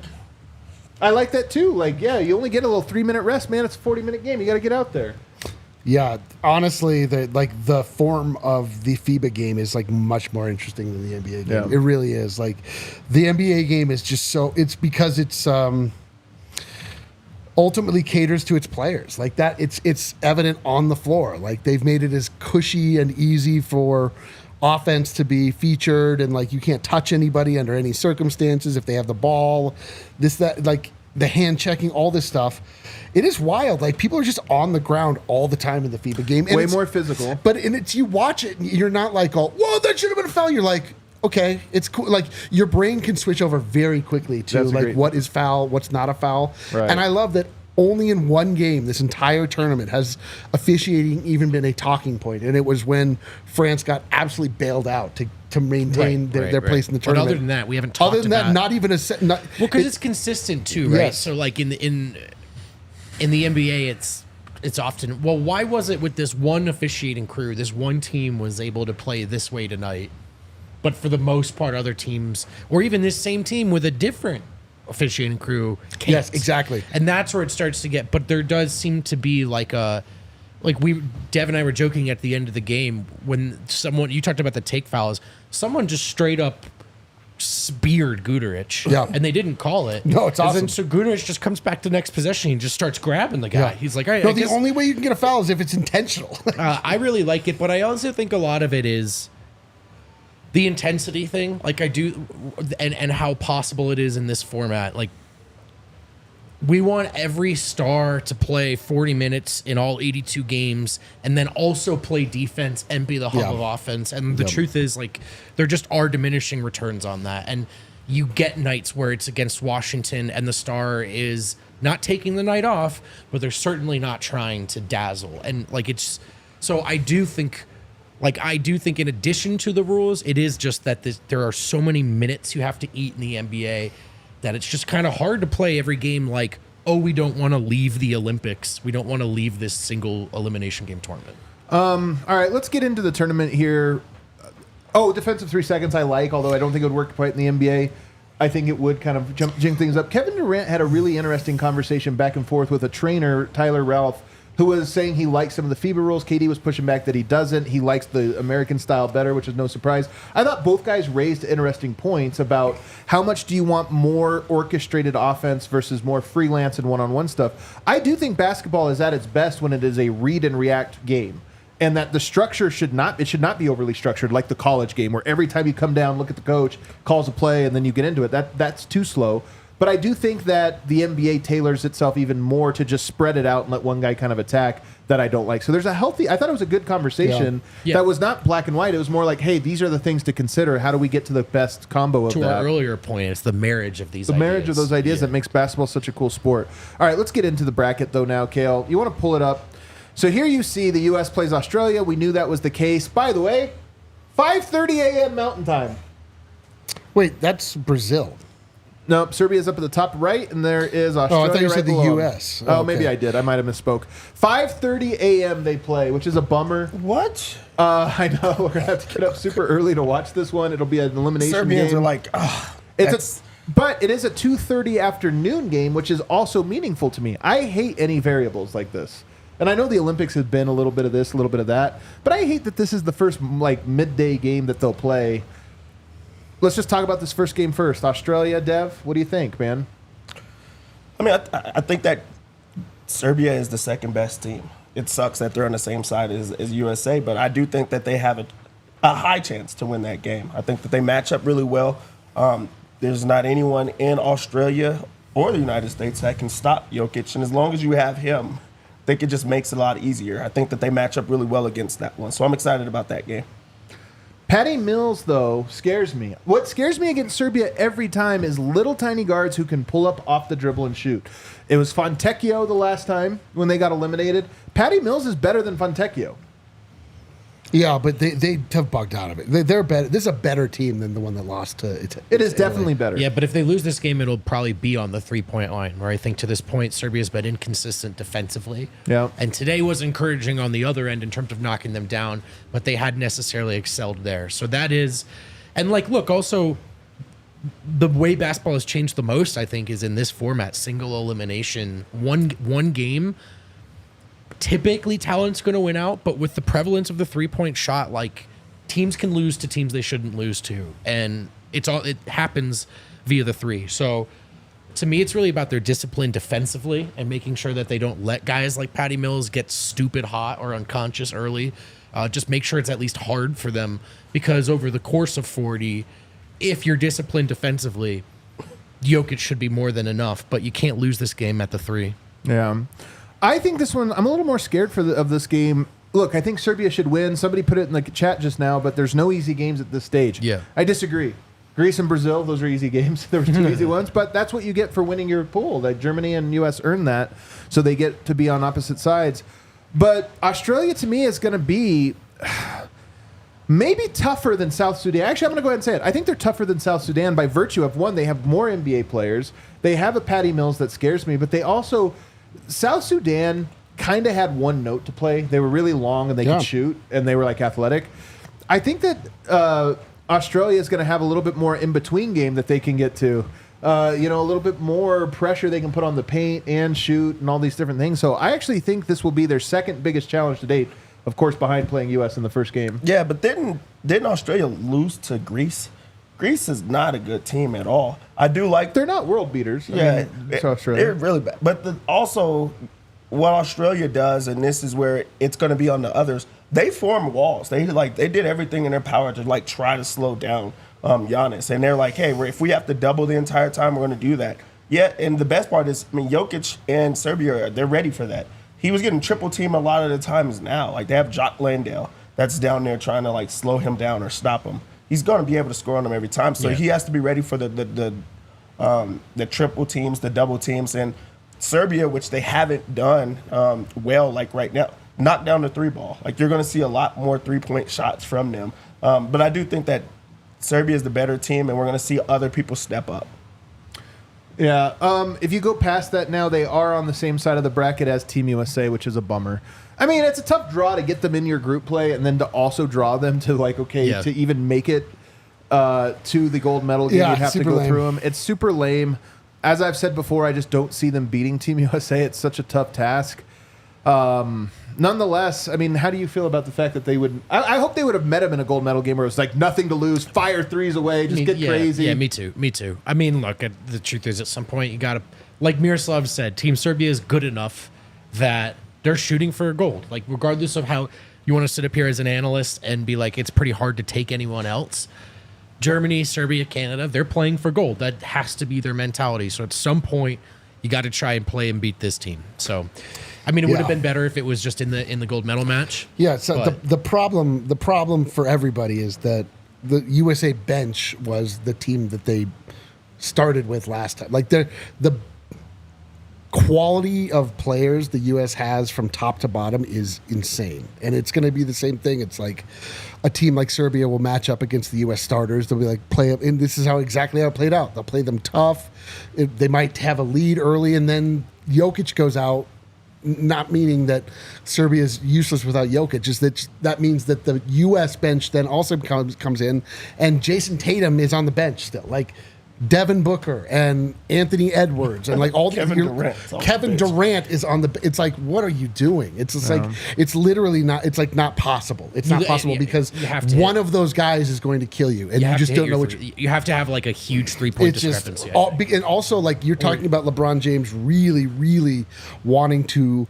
I like that too. Like, yeah, you only get a little 3-minute rest, man. It's a 40-minute game. You got to get out there. Yeah, honestly, the form of the FIBA game is like much more interesting than the NBA game. Yeah. It really is. Like, the NBA game is just it's because it's ultimately caters to its players. Like that, it's evident on the floor. Like they've made it as cushy and easy for offense to be featured, and like you can't touch anybody under any circumstances if they have the ball. Like the hand checking, all this stuff. It is wild. Like people are just on the ground all the time in the FIBA game. And way more physical. But you watch it, and you're not like, whoa, that should have been a foul. You're like, okay, it's cool. Like your brain can switch over very quickly to like what is foul, what's not a foul. Right. And I love that only in one game this entire tournament has officiating even been a talking point, and it was when France got absolutely bailed out to maintain their place in the tournament. But other than that, we haven't talked about. Other than that, not even a set. Well, because it's consistent too, right? Yes. So like in the NBA, it's often, well, why was it with this one officiating crew, this one team was able to play this way tonight, but for the most part, other teams, or even this same team with a different officiating crew can't. Yes, exactly. And that's where it starts to get, but there does seem to be like Dev and I were joking at the end of the game when you talked about the take fouls, someone just straight up speared Guduric. Yeah. And they didn't call it. No, it's awesome. Then, so Guduric just comes back to the next possession and just starts grabbing the guy. Yeah. He's like, all right. No, the only way you can get a foul is if it's intentional. I really like it, but I also think a lot of it is the intensity thing. Like I do, and how possible it is in this format. Like, we want every star to play 40 minutes in all 82 games and then also play defense and be the hub of offense. And the truth is, like, there just are diminishing returns on that. And you get nights where it's against Washington and the star is not taking the night off, but they're certainly not trying to dazzle. And, like, it's... So I do think in addition to the rules, it is just that there are so many minutes you have to eat in the NBA that it's just kind of hard to play every game like, oh, we don't want to leave the Olympics. We don't want to leave this single elimination game tournament. All right, let's get into the tournament here. Oh, defensive 3 seconds I like, although I don't think it would work quite in the NBA. I think it would kind of jink things up. Kevin Durant had a really interesting conversation back and forth with a trainer, Tyler Ralph, who was saying he likes some of the FIBA rules. KD was pushing back that he doesn't. He likes the American style better, which is no surprise. I thought both guys raised interesting points about how much do you want more orchestrated offense versus more freelance and one-on-one stuff. I do think basketball is at its best when it is a read and react game. And that the structure should not be overly structured like the college game where every time you come down, look at the coach, calls a play, and then you get into it. That's too slow. But I do think that the NBA tailors itself even more to just spread it out and let one guy kind of attack that I don't like. So there's a healthy, I thought it was a good conversation that was not black and white. It was more like, hey, these are the things to consider. How do we get to the best combo of that? To our earlier point, it's the marriage of these ideas. The marriage of those ideas that makes basketball such a cool sport. All right, let's get into the bracket though now, Kale. You want to pull it up? So here you see the U.S. plays Australia. We knew that was the case. By the way, 5:30 a.m. Mountain Time. Wait, that's Brazil. No, Serbia's up at the top right, and there is Australia. Oh, I thought you right said the below. U.S. Oh, Okay. maybe I did. I might have misspoke. 5:30 a.m. they play, which is a bummer. What? I know. We're going to have to get up super early to watch this one. It'll be an elimination Serbians game. are like, But it is a 2:30 afternoon game, which is also meaningful to me. I hate any variables like this. And I know the Olympics have been a little bit of this, a little bit of that, but I hate that this is the first midday game that they'll play. Let's just talk about this first game first. Australia, Dev, what do you think, man? I mean, I think that Serbia is the second best team. It sucks that they're on the same side as USA, but I do think that they have a high chance to win that game. I think that they match up really well. There's not anyone in Australia or the United States that can stop Jokic, and as long as you have him, I think it just makes it a lot easier. I think that they match up really well against that one, so I'm excited about that game. Patty Mills, though, scares me. What scares me against Serbia every time is little tiny guards who can pull up off the dribble and shoot. It was Fontecchio the last time when they got eliminated. Patty Mills is better than Fontecchio. Yeah, but they have Bogdanovic. They're better. This is a better team than the one that lost to It is definitely better. Yeah, but if they lose this game, it'll probably be on the 3-point line, where I think to this point, Serbia's been inconsistent defensively. Yeah. And today was encouraging on the other end in terms of knocking them down, but they hadn't necessarily excelled there. So that is, and look, also, the way basketball has changed the most, I think, is in this format, single elimination, one game. Typically, talent's going to win out, but with the prevalence of the 3-point shot, teams can lose to teams they shouldn't lose to, and it happens via the three. So, to me, it's really about their discipline defensively and making sure that they don't let guys like Patty Mills get stupid hot or unconscious early. Just make sure it's at least hard for them, because over the course of 40, if you're disciplined defensively, Jokic should be more than enough, but you can't lose this game at the three. Yeah. I think this one, I'm a little more scared of this game. Look, I think Serbia should win. Somebody put it in the chat just now, but there's no easy games at this stage. Yeah. I disagree. Greece and Brazil, those are easy games. There were two easy ones, but that's what you get for winning your pool. Like Germany and U.S. earned that, so they get to be on opposite sides. But Australia, to me, is going to be maybe tougher than South Sudan. Actually, I'm going to go ahead and say it. I think they're tougher than South Sudan by virtue of, one, they have more NBA players. They have a Patty Mills that scares me, but they also... South Sudan kind of had one note to play. They were really long and they could shoot, and they were athletic. I think that Australia is going to have a little bit more in-between game that they can get to. A little bit more pressure they can put on the paint and shoot and all these different things. So I actually think this will be their second biggest challenge to date, of course, behind playing U.S. in the first game. Yeah, but didn't Australia lose to Greece? Greece is not a good team at all. I do like... They're not world beaters. Yeah, Australia. They're really bad. But also, what Australia does, and this is where it's going to be on the others, they form walls. They did everything in their power to try to slow down Giannis. And they're like, hey, if we have to double the entire time, we're going to do that. Yeah, and the best part is, Jokic and Serbia, they're ready for that. He was getting triple team a lot of the times now. They have Jock Landale that's down there trying to slow him down or stop him. He's going to be able to score on them every time. So he has to be ready for the triple teams, the double teams. And Serbia, which they haven't done well right now, knock down the three ball. You're going to see a lot more 3-point shots from them. But I do think that Serbia is the better team, and we're going to see other people step up. Yeah. If you go past that now, they are on the same side of the bracket as Team USA, which is a bummer. I mean, it's a tough draw to get them in your group play and then to also draw them to to even make it to the gold medal game. Yeah, You'd have to super go lame. through them. It's super lame. As I've said before, I just don't see them beating Team USA. It's such a tough task. Nonetheless, I mean, how do you feel about the fact that they would? I hope they would have met him in a gold medal game where it was like nothing to lose, fire threes away, just get crazy. Yeah, me too. I mean, look, the truth is, at some point you got to, like Miroslav said, Team Serbia is good enough that they're shooting for gold. Like, regardless of how you want to sit up here as an analyst and be like, it's pretty hard to take anyone else. Germany, Serbia, Canada, they're playing for gold. That has to be their mentality. So at some point, you got to try and play and beat this team. So, I mean, it would have been better if it was just in the gold medal match. Yeah. So the problem for everybody is that the USA bench was the team that they started with last time. Like the quality of players the U.S. has from top to bottom is insane. And it's going to be the same thing. It's like a team like Serbia will match up against the U.S. starters. They'll be like, and this is exactly how it played out. They'll play them tough. They might have a lead early, and then Jokic goes out, not meaning that Serbia is useless without Jokic. Just that means that the U.S. bench then also comes in, and Jason Tatum is on the bench still. Like, Devin Booker and Anthony Edwards and like all Kevin Durant is on the. It's like, what are you doing? It's just like, it's literally not. It's like not possible. It's not possible because one of those guys is going to kill you, and you just don't know which. You have to have like a huge 3-point discrepancy. And also, like, you're talking about LeBron James really, really wanting to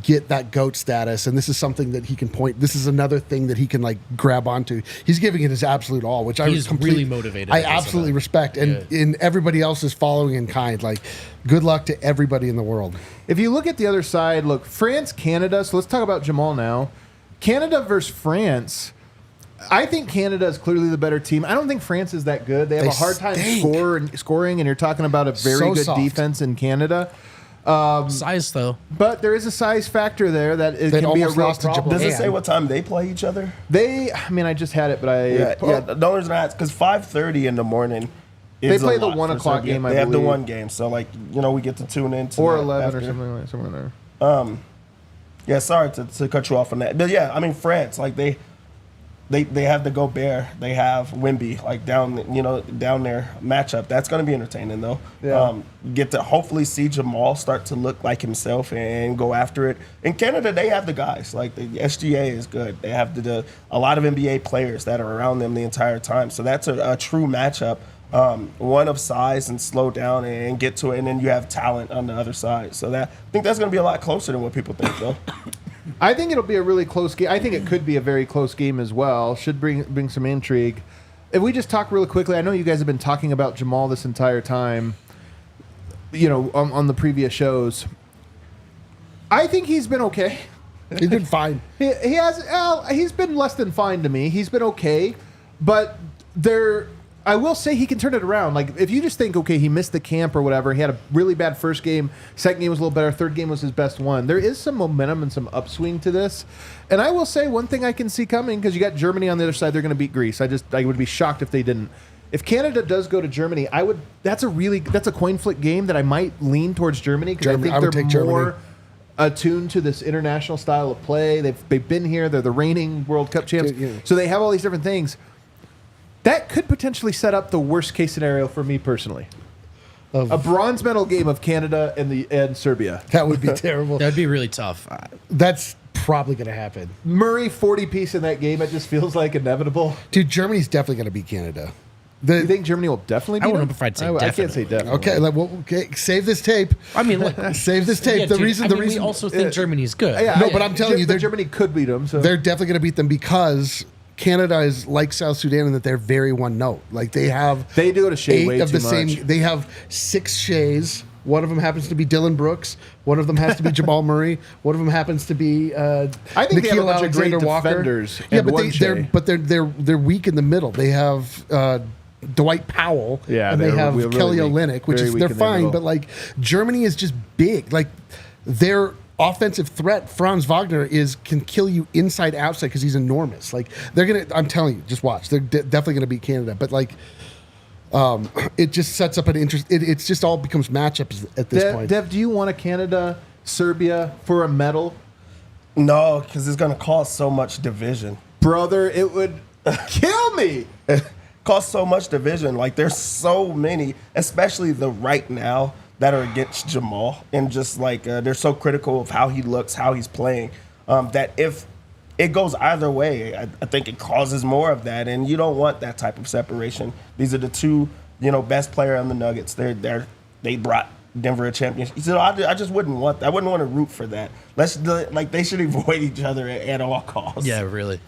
get that GOAT status, and this is something that he can point. This is another thing that he can like grab onto. He's giving it his absolute all, which he's really motivated. I absolutely respect, and everybody else is following in kind. Like, good luck to everybody in the world. If you look at the other side, look, France, Canada. So let's talk about Jamal now. Canada versus France. I think Canada is clearly the better team. I don't think France is that good. They have a hard time scoring, and you're talking about a very good defense in Canada. Size, though. But there is a size factor there that it can be a real problem. Does it say what time they play each other? I just had it, but the only reason I asked, because 5:30 in the morning is they play the 1 o'clock game, I believe. They have the one game, so like, we get to tune in to or 11 or something like somewhere there. Yeah, sorry to cut you off on that. But yeah, I mean, France, like they have the Gobert, they have Wemby, like down their matchup. That's going to be entertaining, though. Yeah. Get to hopefully see Jamal start to look like himself and go after it. In Canada, they have the guys. Like, the SGA is good. They have a lot of NBA players that are around them the entire time. So that's a true matchup. One of size and slow down and get to it, and then you have talent on the other side. So I think that's going to be a lot closer than what people think, though. I think it'll be a really close game. I think it could be a very close game as well. Should bring some intrigue. If we just talk really quickly, I know you guys have been talking about Jamal this entire time, on the previous shows. I think he's been okay. He's been fine. He's been less than fine to me. He's been okay, but I will say he can turn it around. Like, if you just think, okay, he missed the camp or whatever, he had a really bad first game, second game was a little better, third game was his best one. There is some momentum and some upswing to this. And I will say one thing I can see coming, because you got Germany on the other side, they're going to beat Greece. I would be shocked if they didn't. If Canada does go to Germany, that's a coin flip game that I might lean towards Germany, because I think they're more attuned to this international style of play. They've been here. They're the reigning World Cup champs. So they have all these different things. That could potentially set up the worst case scenario for me personally. A bronze medal game of Canada and Serbia. That would be terrible. That'd be really tough. That's probably going to happen. Murray 40-piece in that game. It just feels like inevitable. Dude, Germany's definitely going to beat Canada. You think Germany will definitely beat them? I don't know if I'd say definitely. I can't say definitely. Okay, save this tape. I mean, look, save this tape. We also think Germany's good. But I'm telling you, Germany could beat them. So. They're definitely going to beat them because Canada is like South Sudan in that they're very one note. Like, they do it a shade way too much. They have 6 Shays. One of them happens to be Dylan Brooks. One of them has to be Jamal Murray. One of them happens to be I think they have a bunch of great defenders. Yeah, but they're weak in the middle. They have Dwight Powell, and they have Kelly Olynyk, which is they're fine. But like, Germany is just big. Like, their offensive threat, Franz Wagner, can kill you inside outside because he's enormous. Like, they're gonna. I'm telling you, just watch. They're definitely gonna beat Canada. But like, It just sets up an interest. It's just all becomes matchups at this point. Dev, do you want a Canada, Serbia for a medal? No, because it's going to cause so much division. Brother, it would kill me. Cause so much division. Like, there's so many, especially the right now, that are against Jamal. And just like, they're so critical of how he looks, how he's playing, that if it goes either way, I think it causes more of that. And you don't want that type of separation. These are the two, best player on the Nuggets. They brought Denver a championship. So I just wouldn't want that. I wouldn't want to root for that. They should avoid each other at all costs. Yeah, really.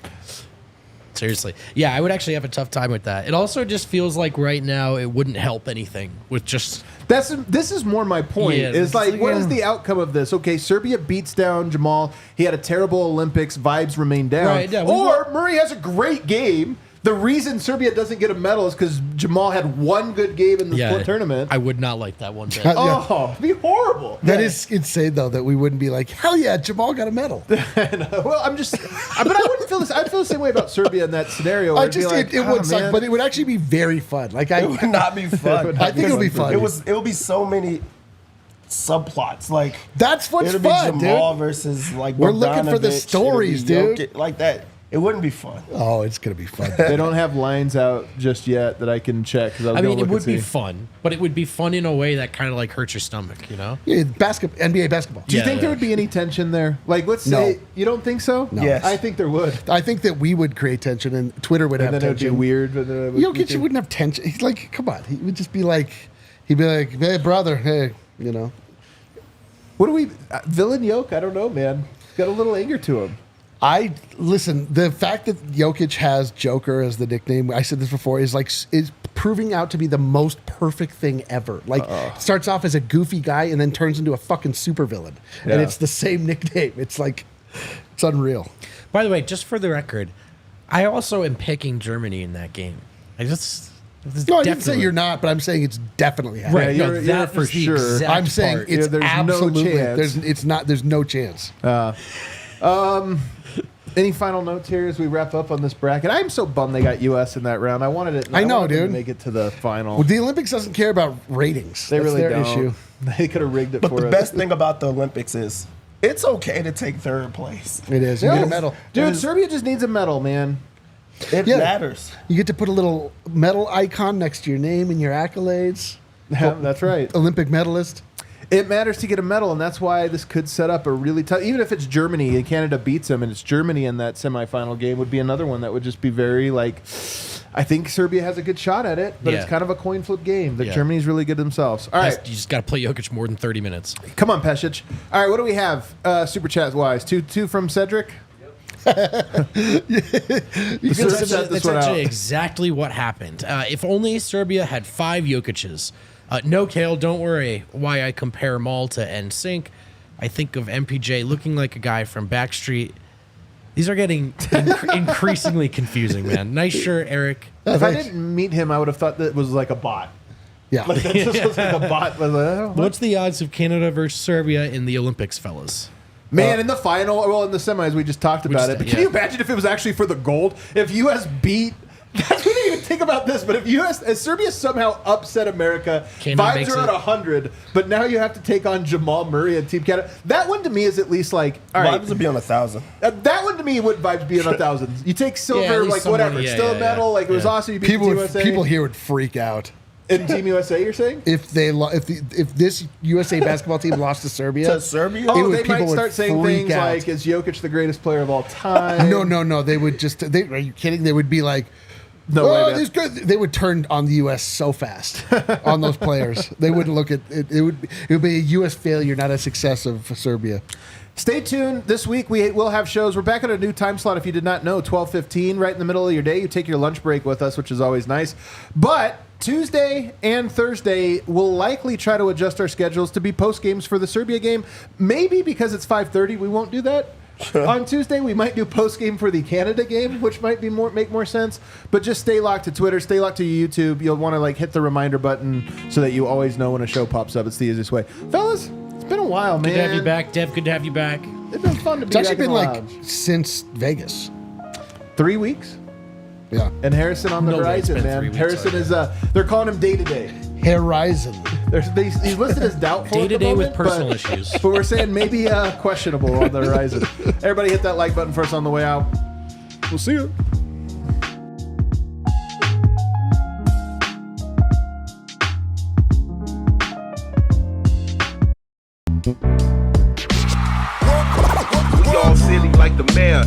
Seriously. Yeah, I would actually have a tough time with that. It also just feels like right now it wouldn't help anything with just... This is more my point. Yeah, is like, what is the outcome of this? Okay, Serbia beats down Jamal. He had a terrible Olympics. Vibes remain down. Right, yeah, or Murray has a great game. The reason Serbia doesn't get a medal is because Jamal had one good game in the tournament. I would not like that one bit. Oh, it'd be horrible. That is insane, though, that we wouldn't be like, hell yeah, Jamal got a medal. Well, but I wouldn't feel this. I'd feel the same way about Serbia in that scenario. It would suck, but it would actually be very fun. Like, it would not be fun. I think it would be fun. It would be so many subplots. Like, that's what's fun, dude. Jamal versus like we're looking for the stories, dude. Like that. It wouldn't be fun. Oh, it's going to be fun. They don't have lines out just yet that I can check. I mean, it would be fun, but it would be fun in a way that kind of like hurts your stomach, Yeah, NBA basketball. Do you think there would be any tension there? Like, let's say, you don't think so? No. Yes. I think there would. I think that we would create tension and Twitter would have tension. And then it would be weird. Jokic wouldn't have tension. He's like, come on. He would just be like, hey, brother, hey, What do we, villain Jokic? I don't know, man. He's got a little anger to him. Listen, the fact that Jokic has Joker as the nickname, I said this before, is proving out to be the most perfect thing ever. Like, starts off as a goofy guy and then turns into a fucking supervillain. Yeah. And it's the same nickname. It's like, it's unreal. By the way, just for the record, I also am picking Germany in that game. I didn't say you're not, but I'm saying it's definitely happening. Right, you're for sure. I'm saying it's there's absolutely no chance. There's no chance. Any final notes here as we wrap up on this bracket? I'm so bummed they got U.S. in that round. I wanted it. I know, wanted dude. To make it to the final. Well, the Olympics doesn't care about ratings. They really their don't. Issue. They could have rigged it but for us. But the best thing about the Olympics is it's okay to take third place. It is. You get a medal. Dude, Serbia just needs a medal, man. It matters. You get to put a little medal icon next to your name and your accolades. Yeah, that's right. Olympic medalist. It matters to get a medal, and that's why this could set up a really tough... Even if it's Germany and Canada beats them, and it's Germany in that semifinal game, would be another one that would just be very, like... I think Serbia has a good shot at it, but it's kind of a coin flip game. Germany's really good themselves. All right. You just got to play Jokic more than 30 minutes. Come on, Pesic. All right, what do we have Super Chat-wise? Two from Cedric? That's actually exactly what happened. If only Serbia had 5 Jokic's. No, Kale, don't worry why I compare Maul to NSYNC. I think of MPJ looking like a guy from Backstreet. These are getting increasingly confusing, man. Nice shirt, Eric. If I didn't meet him, I would have thought that it was like a bot. Yeah. Like that just was like a bot. What's the odds of Canada versus Serbia in the Olympics, fellas? Man, in the final, well, in the semis, we just talked about it. But can you imagine if it was actually for the gold? If U.S. beat... That's we didn't even think about this, but if Serbia somehow upset America, vibes are at 100, but now you have to take on Jamal Murray and Team Canada. That one to me is at least like, all right. Vibes would be on 1,000. That one to me would vibes be on 1,000. You take silver, like whatever, it's still a medal. Like it was awesome. You beat Team USA. People here would freak out. In Team USA, you're saying? If this USA basketball team lost to Serbia, they might start saying things like, "Is Jokic the greatest player of all time?" No. They would just. Are you kidding? They would be like, "No way, man." Good. They would turn on the U.S. so fast on those players. They wouldn't look at it. It would be a U.S. failure, not a success of Serbia. Stay tuned. This week we will have shows. We're back at a new time slot. If you did not know, 12:15, right in the middle of your day. You take your lunch break with us, which is always nice. But Tuesday and Thursday, we'll likely try to adjust our schedules to be post games for the Serbia game. Maybe because it's 5:30, we won't do that. On Tuesday, we might do post game for the Canada game, which might be make more sense. But just stay locked to Twitter, stay locked to YouTube. You'll want to hit the reminder button so that you always know when a show pops up. It's the easiest way, fellas. It's been a while, man. Good to have you back, Dev. Good to have you back. It's been fun to be back. It's actually been since Vegas. 3 weeks. Yeah. And Harrison on the No way it's horizon, been 3 man. weeks Harrison is they're calling him day to day. Horizon. He's listed as doubtful. Day at to the day with moment, personal but- issues. But we're saying maybe questionable on the horizon. Everybody hit that like button for us on the way out. We'll see you. We all silly like the mayor.